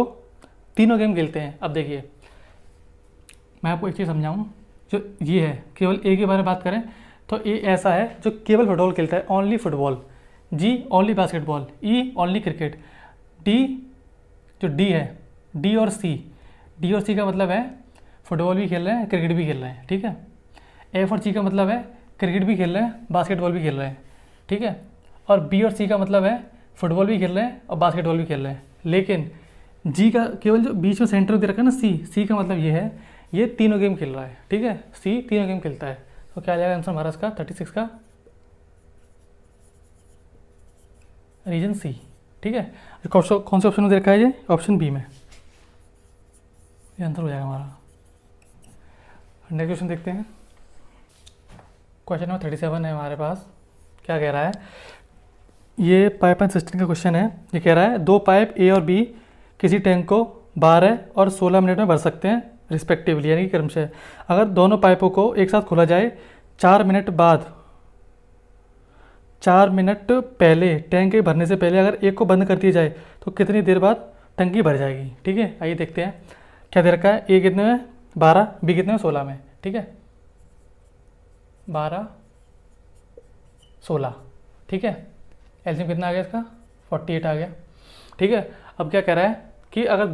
तीनों गेम खेलते हैं। अब देखिए मैं आपको एक चीज़ समझाऊँ, जो ये है केवल ए के बारे में बात करें तो ए ऐसा है जो केवल फुटबॉल खेलता है, only football. G only basketball, E only cricket, D जो डी है, डी और सी का मतलब है फुटबॉल भी खेल रहे हैं क्रिकेट भी खेल रहे हैं, ठीक है। एफ और सी का मतलब है क्रिकेट भी खेल रहे हैं बास्केटबॉल भी खेल रहे हैं, ठीक है। और बी और सी का मतलब है फुटबॉल भी खेल रहे हैं और बास्केटबॉल भी खेल रहे हैं। लेकिन जी का केवल जो बीच में सेंटर में दे रखा है ना सी का मतलब ये है ये तीनों गेम खेल रहा है, ठीक है। सी तीनों गेम खेलता है। तो क्या आ जाएगा आंसर हमारा इसका 36 का रीजन सी, ठीक है। कौन से ऑप्शन में दे रखा है ये? ऑप्शन बी में, ये आंसर हो जाएगा हमारा। नेक्स्ट क्वेश्चन देखते हैं। क्वेश्चन नंबर 37 है हमारे पास। क्या कह रहा है? ये पाइप एंड सिस्टम का क्वेश्चन है। ये कह रहा है दो पाइप ए और बी किसी टैंक को 12 और 16 मिनट में भर सकते हैं रिस्पेक्टिवली, यानी कि क्रमशः। अगर दोनों पाइपों को एक साथ खोला जाए 4 मिनट बाद, 4 मिनट पहले टैंक के भरने से पहले अगर एक को बंद कर दिया जाए तो कितनी देर बाद टंकी भर जाएगी, ठीक है। आइए देखते हैं क्या दे रखा है। ए कितने में? 12, बी कितने में? 16 में, ठीक है। 12 16, ठीक है। एलसीएम कितना आ गया इसका? 48 आ गया, ठीक है। अब क्या कह रहा है कि अगर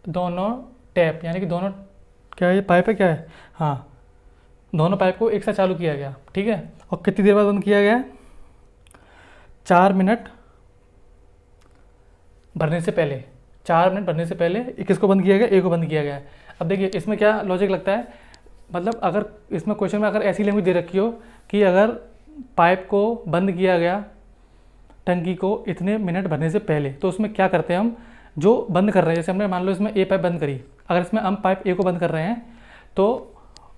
दोनों टैप यानी कि दोनों, क्या है ये पाइप है क्या है? हाँ, दोनों पाइप को एक साथ चालू किया गया, ठीक है। और कितनी देर बाद बंद किया गया? 4 मिनट भरने से पहले, 4 मिनट भरने से पहले किसको बंद किया गया? ए को बंद किया गया है। अब देखिए इसमें क्या लॉजिक लगता है, मतलब अगर इसमें क्वेश्चन में अगर ऐसी लैंग्वेज दे रखी हो कि अगर पाइप को बंद किया गया टंकी को इतने मिनट भरने से पहले, तो उसमें क्या करते हैं हम, जो बंद कर रहे हैं, जैसे हमने मान लो इसमें ए पाइप बंद करी, अगर इसमें हम पाइप ए को बंद कर रहे हैं तो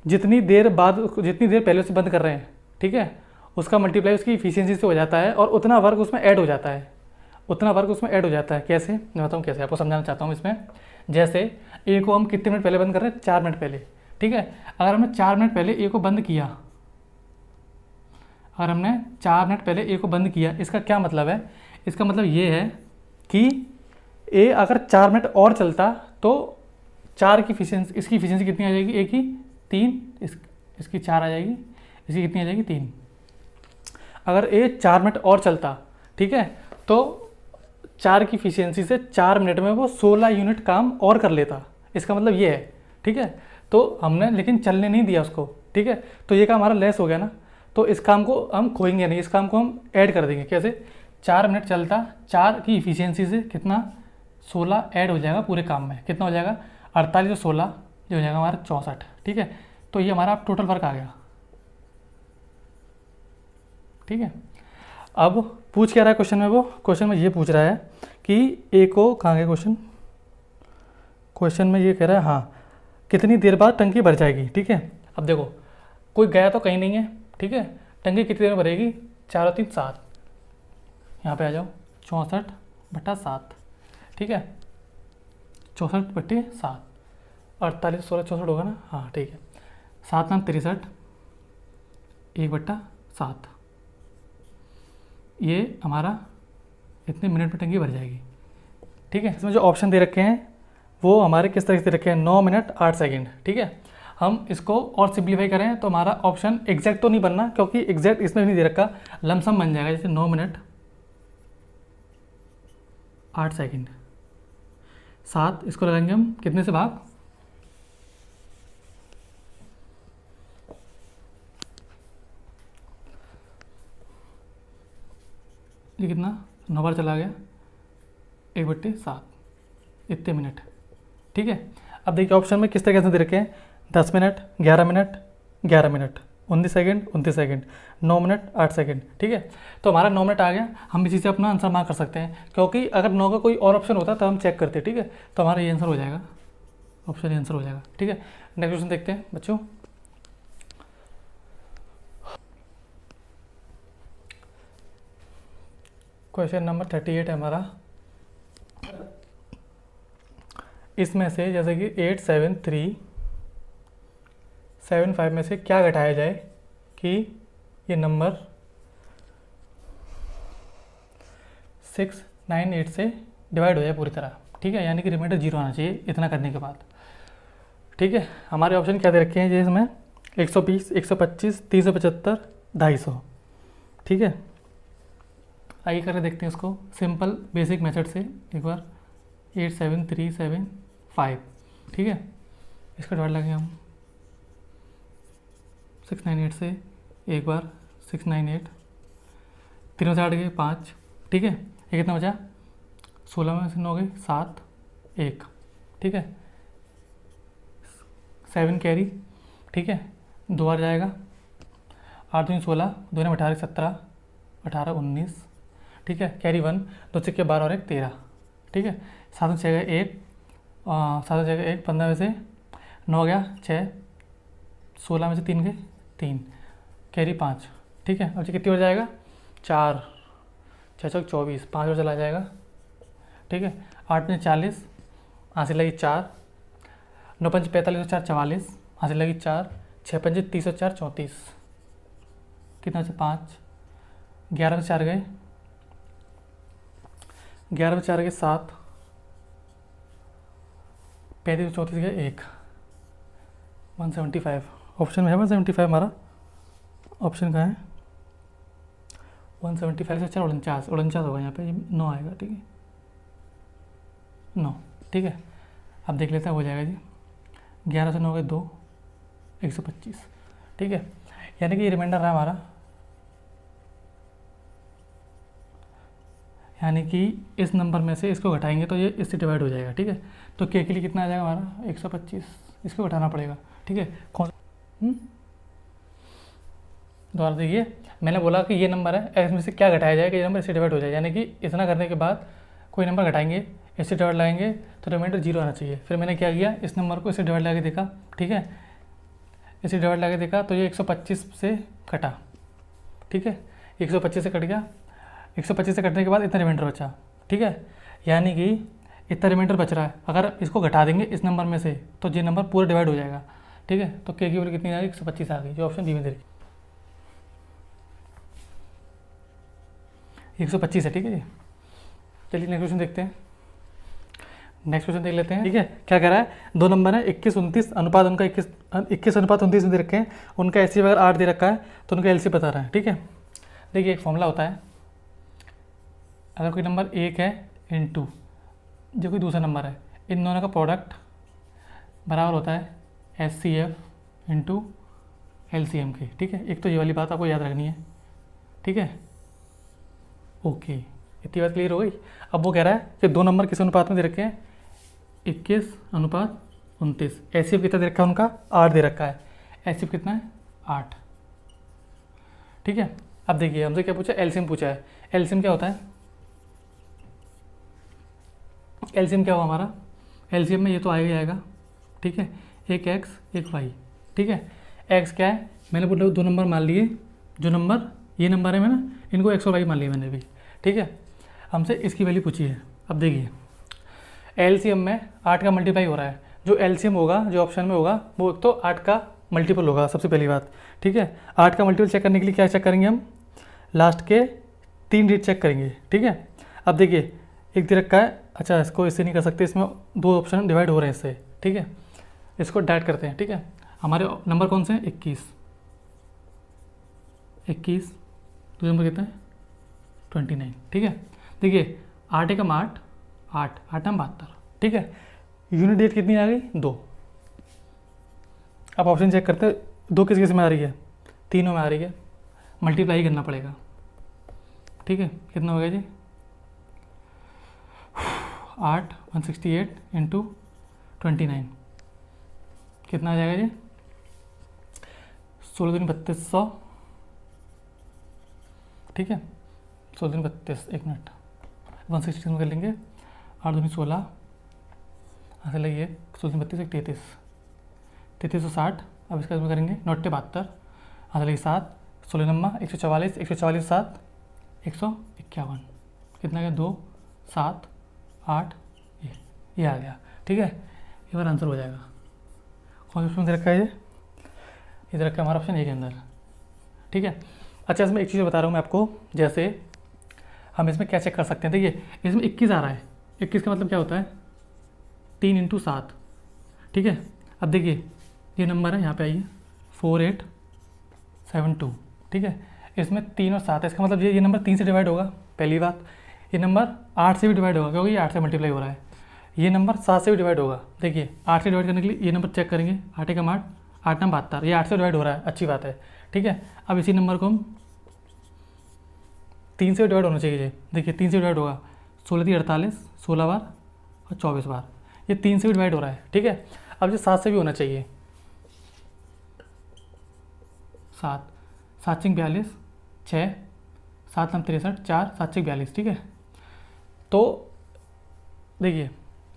जितनी देर पहले उसे बंद कर रहे हैं, ठीक है, उसका मल्टीप्लाई उसकी इफिशियंसी से हो जाता है और उतना वर्क उसमें ऐड हो जाता है। कैसे? मैं बताऊँ कैसे, आपको समझाना चाहता हूँ इसमें। जैसे ए को हम कितने मिनट पहले बंद कर रहे हैं? 4 मिनट पहले, ठीक है। अगर हमने 4 मिनट पहले ए को बंद किया, इसका क्या मतलब है? इसका मतलब ये है कि ए अगर 4 मिनट और चलता तो 4 की इफिशियंसी, इसकी इफिशियंसी कितनी आ जाएगी? ए की 3, इसकी 4 आ जाएगी, इसकी कितनी आ जाएगी? 3। अगर ए 4 मिनट और चलता, ठीक है, तो 4 की इफिशियंसी से 4 मिनट में वो 16 यूनिट काम और कर लेता। इसका मतलब ये है, ठीक है। तो हमने लेकिन चलने नहीं दिया उसको, ठीक है, तो ये काम हमारा लेस हो गया ना। तो इस काम को हम खोएंगे नहीं, इस काम को हम ऐड कर देंगे। कैसे? 4 मिनट चलता, 4 की इफिशियंसी से कितना? 16 ऐड हो जाएगा पूरे काम में। कितना हो जाएगा? 48 और 16 जो हो जाएगा हमारा 64, ठीक है। तो ये हमारा टोटल वर्क आ गया, ठीक है। अब पूछ क्या रहा है क्वेश्चन में? वो क्वेश्चन में ये पूछ रहा है कि ए को, कहाँ गया क्वेश्चन में ये कह रहा है हाँ कितनी देर बाद टंकी भर जाएगी, ठीक है। अब देखो कोई गया तो कहीं नहीं है, ठीक है। टंकी कितनी देर में भरेगी? 4 और 3 7, यहाँ पे आ जाओ, 64/7, ठीक है। 64/7, 48 16 64 होगा ना? हाँ ठीक है। 7 9 63, 1/7, ये हमारा इतने मिनट में टंकी भर जाएगी, ठीक है। इसमें जो ऑप्शन दे रखे हैं वो हमारे किस तरह से दे रखे हैं? 9 मिनट 8 सेकेंड, ठीक है। हम इसको और सिंप्लीफाई करें तो हमारा ऑप्शन एग्जैक्ट तो नहीं बनना, क्योंकि एग्जैक्ट इसमें भी नहीं दे रखा, लमसम बन जाएगा। जैसे 9 मिनट 8 सेकेंड, 7, इसको लगाएंगे हम कितने से भाग? ये कितना? 9 बार चला गया, 1/7, इतने मिनट, ठीक है। अब देखिए ऑप्शन में किस तरीके से दे रखे हैं? 10 minute, 11 minute, 11 minute, 29 second, 29 second, 9 minute 8 second, ठीक है। तो हमारा 9 मिनट आ गया। हम इसी से अपना आंसर मार्क कर सकते हैं, क्योंकि अगर 9 का कोई और ऑप्शन होता तो हम चेक करते, ठीक है। तो हमारा ये आंसर हो जाएगा, ऑप्शन ये आंसर हो जाएगा, ठीक है। नेक्स्ट क्वेश्चन देखते हैं बच्चों। क्वेश्चन नंबर 38 है हमारा। इसमें से जैसे कि 8 7 3 7 5 में से क्या घटाया जाए कि ये नंबर 6 9 8 से डिवाइड हो जाए पूरी तरह, ठीक है, यानी कि रिमाइंडर 0 आना चाहिए इतना करने के बाद। ठीक है, हमारे ऑप्शन क्या दे रखे हैं जिसमें 120, 125, 375, 250। ठीक है, आइए करके देखते हैं इसको सिंपल बेसिक मेथड से एक बार। 87375। ठीक है, इसका डिवाइड लगेंगे हम 698 से एक बार 698, 3 में से 8 गए 5। ठीक है, ये कितना बचा 16 में से 9 गए 7 1। ठीक है, 7 कैरी। ठीक है, 2 बार जाएगा, 8 दूनी 16, 2 में 18 17, 18 19। ठीक है, कैरी 1, 2 सिक्के 12 और 1 13। ठीक है, 7 में 6 गए 1, 7 में 6 गए 1, 15 में से 9 गया 6, 16 में से 3 गए 3, कैरी 5। ठीक है, अब ये कितनी बार जाएगा 4, 6 चौक 24, 5 बार चला जाएगा। ठीक है, 8 में 40, हासिल लगी 4, 9 पंच 45 और 4 44, हासिल लगी 4, 6 पंच 30 और 4 34, कितना से 5, 11 में 4 गए, 11 में 4 गए 7, 35 34 गए 1, 175। ऑप्शन में है 175 हमारा, ऑप्शन का है 175 से 4 49 होगा यहाँ पे, 9 आएगा। ठीक है, 9। ठीक है, अब देख लेते हैं हो जाएगा जी। 11 से 9 गए 2, 125। ठीक है, यानी कि ये रिमाइंडर रहा हमारा, यानी कि इस नंबर में से इसको घटाएंगे तो ये इससे डिवाइड हो जाएगा। ठीक है, तो के लिए कितना आ जाएगा हमारा 125, इसको घटाना पड़ेगा। ठीक है, कौन दोबारा देखिए, मैंने बोला कि ये नंबर है, इसमें से क्या घटाया जाएगा, ये नंबर इससे डिवाइड हो जाएगा। यानी कि इतना करने के बाद कोई नंबर घटाएंगे, इससे डिवाइड लगाएंगे तो रिमाइंडर 0 आना चाहिए। फिर मैंने क्या किया, इस नंबर को इससे डिवाइड लगा के देखा। ठीक है, इससे डिवाइड लगा के देखा तो ये 125 से कटा। ठीक है, 125 से कट गया, 125 से कटने के बाद इतना रिमाइंडर बचा। ठीक है, यानी कि इतना रिमाइंडर बच रहा है, अगर इसको घटा देंगे इस नंबर में से तो ये नंबर पूरा डिवाइड हो जाएगा। ठीक है, तो के की वैल्यू कितनी आ गई 125 आ गई, जो ऑप्शन बी में दे रही 125 है। ठीक है जी, चलिए नेक्स्ट क्वेश्चन देखते हैं। नेक्स्ट क्वेश्चन देख लेते हैं। ठीक है, क्या कह रहा है, दो नंबर है 21 29 अनुपात उनका 21 अनुपात 29 में दे रखे हैं, उनका एलसी अगर 8 दे रखा है तो उनका एलसी बता रहा है। ठीक है, देखिए एक फॉर्मूला होता है, अगर कोई नंबर 1 है इंटू जो कोई दूसरा नंबर है, इन दोनों का प्रोडक्ट बराबर होता है HCF इंटू LCM के। ठीक है, एक तो ये वाली बात आपको याद रखनी है। ठीक है, ओके, इतनी बात क्लियर हो गई। अब वो कह रहा है कि दो नंबर किस अनुपात में दे रखे हैं 21 अनुपात 29। HCF कितना दे रखा है उनका 8 दे रखा है, HCF कितना है 8। ठीक है, अब देखिए हमसे क्या पूछा, LCM पूछा है। LCM क्या होता है, LCM क्या हुआ हमारा, LCM में ये तो आएगा ही आएगा। ठीक है, एक x एक y। ठीक है, x क्या है, मैंने बोला दो नंबर मान लिए, जो नंबर ये नंबर है मैंने इनको x और y मान लिया मैंने भी। ठीक है, हमसे इसकी वैल्यू पूछी है। अब देखिए LCM में 8 का मल्टीप्लाई हो रहा है, जो LCM होगा जो ऑप्शन में होगा वो एक तो 8 का मल्टीपल होगा सबसे पहली बात। ठीक है, 8 का मल्टीपल चेक करने के लिए क्या चेक करेंगे हम, लास्ट के 3 डिजिट चेक करेंगे। ठीक है, अब देखिए एक दे रखा है, अच्छा इसको इससे नहीं कर सकते, इसमें दो ऑप्शन डिवाइड हो रहे हैं इससे। ठीक है, इसको डाइट करते हैं। ठीक है, हमारे नंबर कौन से हैं 21, दूसरा नंबर कितना है 29। ठीक है, देखिए 8 एकम 8, 8 8 72। ठीक है, यूनिट डेट कितनी आ गई 2। अब ऑप्शन चेक करते हैं, 2 किस किस में आ रही है, तीनों में आ रही है, मल्टीप्लाई करना पड़ेगा। ठीक है, कितना हो गया जी 8 168 इंटू 29 कितना आ जाएगा जी 16 दूनी 3200। ठीक है, 16 दूनी 32, एक मिनट 160 में कर लेंगे, 8 दूनी 16, ऐसे लगिए 16 दूनी 32 एक 33, 3360। अब इसका इसमें करेंगे 9 72, ऐसे लगी 7, 16 नंबर 144, 144 7 151, कितना गया 2 7 8, ये आ गया। ठीक है, ये बार आंसर हो जाएगा। कौन सा ऑप्शन दे रखा है, ये इधर रखा है हमारा ऑप्शन ए के अंदर। ठीक है, अच्छा इसमें एक चीज़ बता रहा हूँ मैं आपको, जैसे हम इसमें क्या चेक कर सकते हैं। देखिए इसमें 21 आ रहा है, 21 का मतलब क्या होता है 3 × 7, ठीक है। अब देखिए ये नंबर है, यहाँ पे आइए 4872, ठीक है। इसमें 3 और 7 है, इसका मतलब ये नंबर 3 से डिवाइड होगा, पहली बात। ये नंबर 8 से भी डिवाइड होगा क्योंकि ये 8 से मल्टीप्लाई हो रहा है। ये नंबर 7 से भी डिवाइड होगा, देखिए 8 से डिवाइड करने के लिए ये नंबर चेक करेंगे, 8 × 8, 8 × 72, ये 8 से डिवाइड हो रहा है, अच्छी बात है, ठीक है। अब इसी नंबर को हम 3 से डिवाइड होना चाहिए, देखिए 3 से डिवाइड होगा, 16 × 48, 16 बार और 24 बार, ये 3 से भी डिवाइड हो रहा है, ठीक है। अब ये 7 से भी होना चाहिए, 7, 7 × 42, 6, 7 × 63, 4, 7 × 42, ठीक है। तो देखिए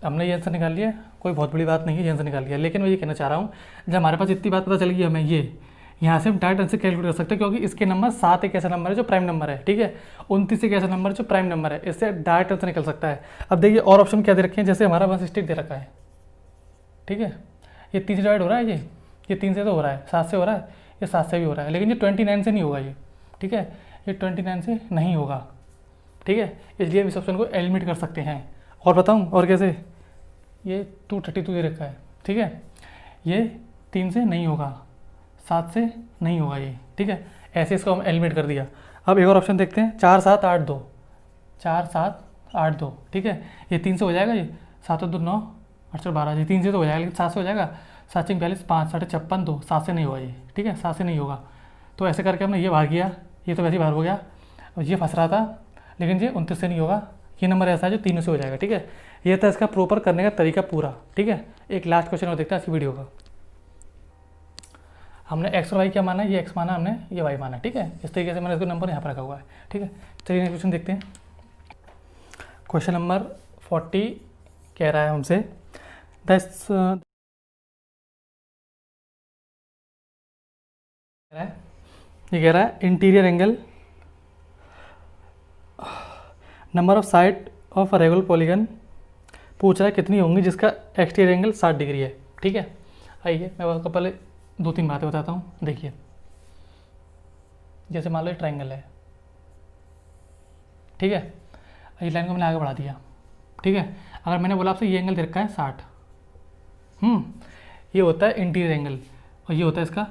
हमने ये आंसर निकाल लिया, कोई बहुत बड़ी बात नहीं है, ये आंसर निकाल लिया। लेकिन मैं ये कहना चाह रहा हूँ, जब हमारे पास इतनी बात पता चल गई हमें, ये यहाँ से हम डायरेक्ट आंसर कैलकुलेट कर सकते हैं, क्योंकि इसके नंबर 7 एक ऐसा नंबर है जो प्राइम नंबर है, ठीक है। 29 एक ऐसा नंबर है जो प्राइम नंबर है, इससे डायरेक्ट आंसर निकल सकता है। अब देखिए और ऑप्शन क्या दे रखे हैं, जैसे हमारा 160 दे रखा है, ठीक है। ये 3 से डिवाइड हो रहा है, ये 3 से तो हो रहा है, 7 से हो रहा है, ये 7 से भी हो रहा है, लेकिन ये 29 से नहीं होगा ये, ठीक है। ये 29 से नहीं होगा, ठीक है। इसलिए इस ऑप्शन को एलिमिनेट कर सकते हैं। और बताऊँ और कैसे, ये 232 दे रखा है, ठीक है। ये 3 से नहीं होगा, 7 से नहीं होगा ये, ठीक है। ऐसे इसको हम एलिमिनेट कर दिया। अब एक और ऑप्शन देखते हैं, 4 7 8 2, 4 7 8 2, ठीक है। ये 3 से हो जाएगा, ये 7 2 9 8 4 12, ये 3 से तो हो जाएगा, लेकिन 7 से हो जाएगा, 7 6 42, 5 8 56 2, 7 से नहीं होगा ये, ठीक है, 7 से नहीं होगा। तो ऐसे करके हमने ये बाहर किया, ये तो वैसे ही बाहर हो गया, और ये फंस रहा था, लेकिन ये 29 से नहीं होगा। ये नंबर ऐसा है जो 3 से हो जाएगा, ठीक है। ये था इसका प्रॉपर करने का तरीका पूरा, ठीक है। एक लास्ट क्वेश्चन और देखते हैं इस वीडियो का। हमने एक्स और वाई क्या माना है, ये एक्स माना हमने, ये वाई माना, ठीक है। इस तरीके से मैंने इसको नंबर यहाँ पर रखा हुआ है, ठीक है। चलिए नेक्स्ट क्वेश्चन देखते हैं। क्वेश्चन नंबर 40 कह रहा है हमसे, ये कह रहा है interior angle, number of side of regular polygon, पूछ रहा है कितनी होंगी जिसका एक्सटीरियर एंगल 60 डिग्री है, ठीक है। आइए मैं आपको पहले 2-3 बातें बताता हूँ। देखिए जैसे मान लो ये ट्राइंगल है, ठीक है। ये लाइन को मैंने आगे बढ़ा दिया, ठीक है। अगर मैंने बोला आपसे ये एंगल दे रखा है 60, ये होता है इंटीरियर एंगल, और ये होता है इसका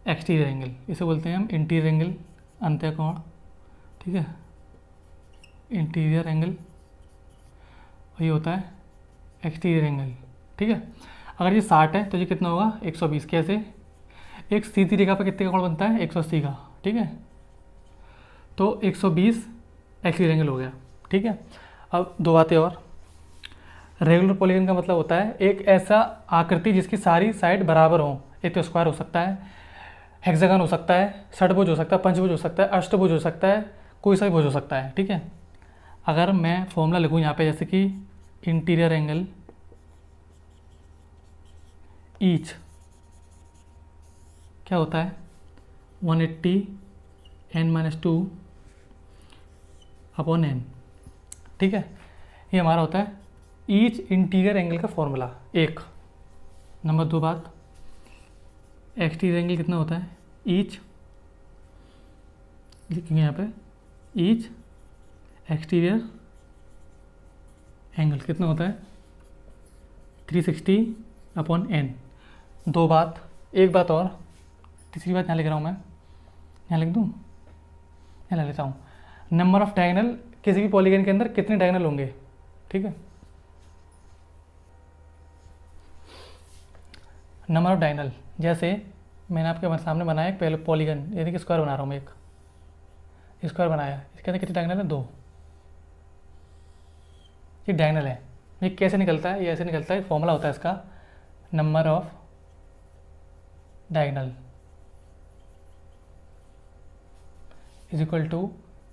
एक्सटीरियर एंगल, इसे बोलते हैं हम इंटीरियर एंगल, अंतःकोण, ठीक है, इंटीरियर एंगल, और ये होता है एक्सटीरियर एंगल, ठीक है। अगर ये 60 है तो ये कितना होगा 120, कैसे, एक सीधी रेखा पर कितने का कोण बनता है 180 का, ठीक है। तो 120 एक्सटीरियर एंगल हो गया, ठीक है। अब 2 बातें और, रेगुलर पॉलीगन का मतलब होता है एक ऐसा आकृति जिसकी सारी साइड बराबर हो। एक तो स्क्वायर हो सकता है, हेक्सागन हो सकता है, षटभुज हो सकता है, पंचभुज हो सकता है, अष्टभुज हो सकता है, कोई सा भी भुज हो सकता है, ठीक है। अगर मैं फॉर्मूला लिखूँ यहाँ पे, जैसे कि इंटीरियर एंगल ईच क्या होता है 180 n-2 अपॉन n, ठीक है। ये हमारा होता है ईच इंटीरियर एंगल का फॉर्मूला, एक। नंबर 2 बात, एक्सटीरियर एंगल कितना होता है, ईच लिखेंगे यहाँ पे, ईच एक्सटीरियर एंगल कितना होता है 360 अपॉन n। 2 बात, एक बात और, तीसरी बात यहाँ लिख रहा हूँ मैं, यहाँ लिख दूँ, यहाँ लिख लेता हूँ। नंबर ऑफ डायगोनल, किसी भी पॉलीगन के अंदर कितने डायगोनल होंगे, ठीक है। नंबर ऑफ डायगोनल, जैसे मैंने आपके सामने बनाया एक पहले पॉलीगन, यानी कि स्क्वायर बना रहा हूँ मैं, एक स्क्वायर बनाया, इसके अंदर कितने डायगोनल है 2, ये डायगोनल है। ये कैसे निकलता है, ये ऐसे निकलता है, फॉर्मूला होता है इसका, number of diagonal is equal to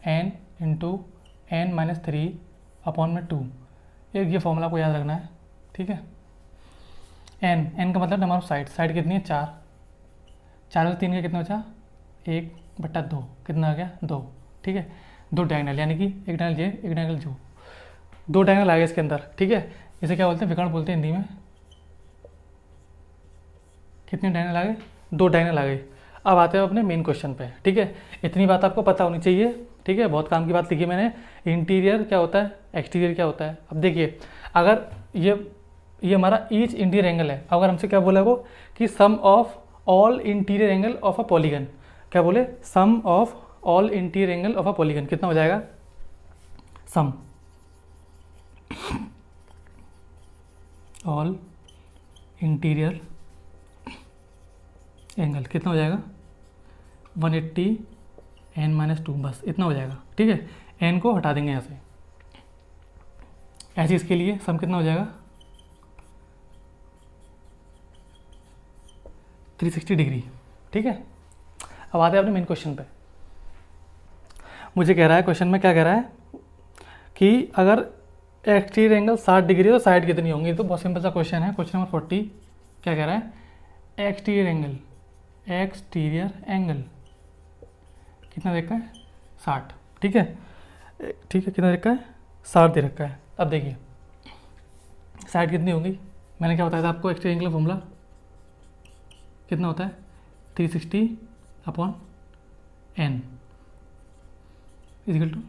n into n-3 upon में 2। ये फॉर्मूला को याद रखना है, ठीक है। n का मतलब नंबर ऑफ साइड, साइड कितनी है 4, 4 में 3 का कितना बचा 1/2, कितना आ गया 2, ठीक है। 2 डायगोनल, यानी कि एक डायगोनल ये, एक डायगोनल जो, 2 डायगोनल आ गए इसके अंदर, ठीक है। इसे क्या बोलते हैं, विकर्ण बोलते हैं हिंदी में। कितने डायगोनल आ गए, 2 डायगोनल आ गए। अब आते हैं अपने मेन क्वेश्चन पे, ठीक है। इतनी बात आपको पता होनी चाहिए, ठीक है। बहुत काम की बात लिखी मैंने, इंटीरियर क्या होता है, एक्सटीरियर क्या होता है। अब देखिए, अगर ये ये हमारा ईच इंटीरियर एंगल है। अगर हमसे क्या बोला वो कि sum of all interior angle of a polygon, क्या बोले, sum of all interior angle of a polygon कितना हो जाएगा, सम ऑल इंटीरियर एंगल कितना हो जाएगा 180 n-2, बस इतना हो जाएगा। ठीक है, n को हटा देंगे यहाँ से। ऐसे इसके लिए सम कितना हो जाएगा 360 डिग्री। ठीक है, अब आते हैं अपने मेन क्वेश्चन पे। मुझे कह रहा है क्वेश्चन में, क्या कह रहा है कि अगर एक्सटीरियर एंगल 60 डिग्री है तो साइड कितनी होंगी। तो बहुत सिंपल सा क्वेश्चन है। क्वेश्चन नंबर 40 क्या कह रहा है, एक्सटीरियर एंगल कितना देखा है 60। ठीक है, कितना देखा है 60 दे रखा है। अब देखिए साइड कितनी होंगी, मैंने क्या बताया था आपको, एक्सटीरियर एंगल फॉर्मूला कितना होता है 360/n इक्वल टू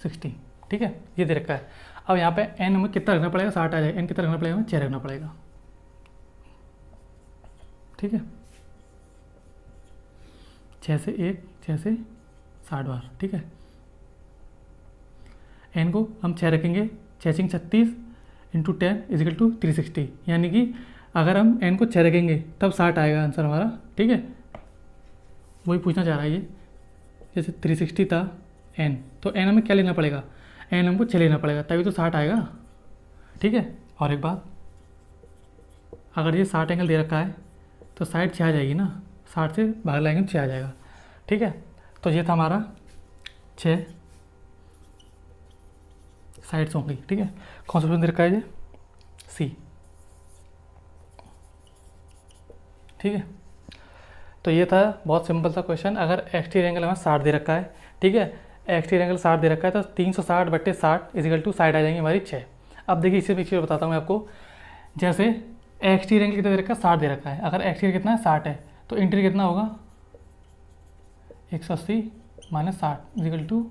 60। ठीक है, ये दे रखा है। अब यहाँ पे n हमें कितना रखना पड़ेगा, 60 आ जाएगा। n कितना रखना पड़ेगा, हमें 6 रखना पड़ेगा। ठीक है, 6 से 60 बार। ठीक है, n को हम 6 रखेंगे, 6 36 इंटू 10 इजिकल टू 360, यानी कि अगर हम n को 6 रखेंगे तब 60 आएगा आंसर हमारा। ठीक है, वही पूछना चाह रहा है ये, जैसे 360 था n, तो n हमें क्या लेना पड़ेगा, n हमको 6 लेना पड़ेगा, तभी तो 60 आएगा। ठीक है, और एक बात, अगर ये 60 एंगल दे रखा है तो साइड 6 आ जाएगी ना, 60 से भाग लाएंगे तो 6 आ जाएगा। ठीक है, तो ये था हमारा 6 साइड्स होंगी। ठीक है, कौन सा ऑप्शन दे रखा है ये, सी। ठीक है, तो ये था बहुत सिंपल सा क्वेश्चन। अगर एक्सटीरियर एंगल हमें 60 दे रखा है, ठीक है, एक्सटीरियर एंगल 60 दे रखा है, तो 360/60 इजिकल टू साइड आ जाएंगी हमारी 6। अब देखिए इसी पिक्चर बताता हूँ मैं आपको। जैसे एक्सटीरियर एंगल कितना दे रखा है, 60 दे रखा है। अगर एक्सटीरियर कितना है 60 है, तो इंटीरियर कितना होगा 180 - 60 इजिकल टू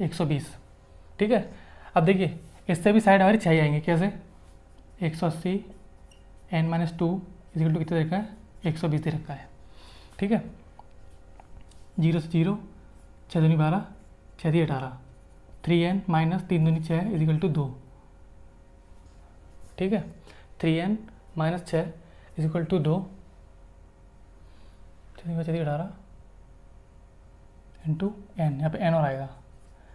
120। ठीक है, अब देखिए इससे भी साइड हमारी 6 ही आएंगे। कैसे, 180 n-2 इजिकल टू कितना दे रखा है 120 दे रखा है। ठीक है, 0 से 0, 6 दूनी 12, 6 दी 18, 3n - 3 दूनी 6 इजिकल टू 2। ठीक है, 3n - 6 इजिकल टू 2, 6 दी 18 इंटू n, यहाँ पे n और आएगा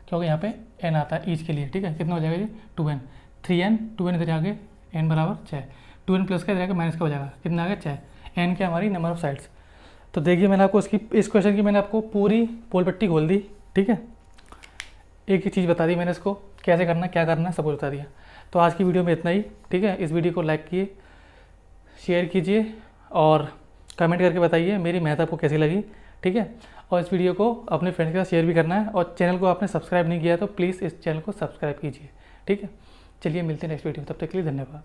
क्योंकि यहाँ पे n आता है ईच के लिए। ठीक है, कितना हो जाएगा ये 2n, 3n 2n इधर आगे n बराबर 6, 2n प्लस का इधर आगे माइनस का हो जाएगा, कितना आ गया 6, n क्या हमारी नंबर ऑफ साइड्स। तो देखिए मैंने आपको इस क्वेश्चन की मैंने आपको पूरी पोल पट्टी खोल दी। ठीक है, एक ही चीज़ बता दी मैंने, इसको कैसे करना क्या करना सब कुछ बता दिया। तो आज की वीडियो में इतना ही। ठीक है, इस वीडियो को लाइक कीजिए, शेयर कीजिए और कमेंट करके बताइए मेरी मेहनत आपको कैसी लगी। ठीक है, और इस वीडियो को अपने फ्रेंड्स के साथ शेयर भी करना है, और चैनल को आपने सब्सक्राइब नहीं किया तो प्लीज़ इस चैनल को सब्सक्राइब कीजिए। ठीक है, चलिए मिलते हैं नेक्स्ट वीडियो में, तब तक के लिए धन्यवाद।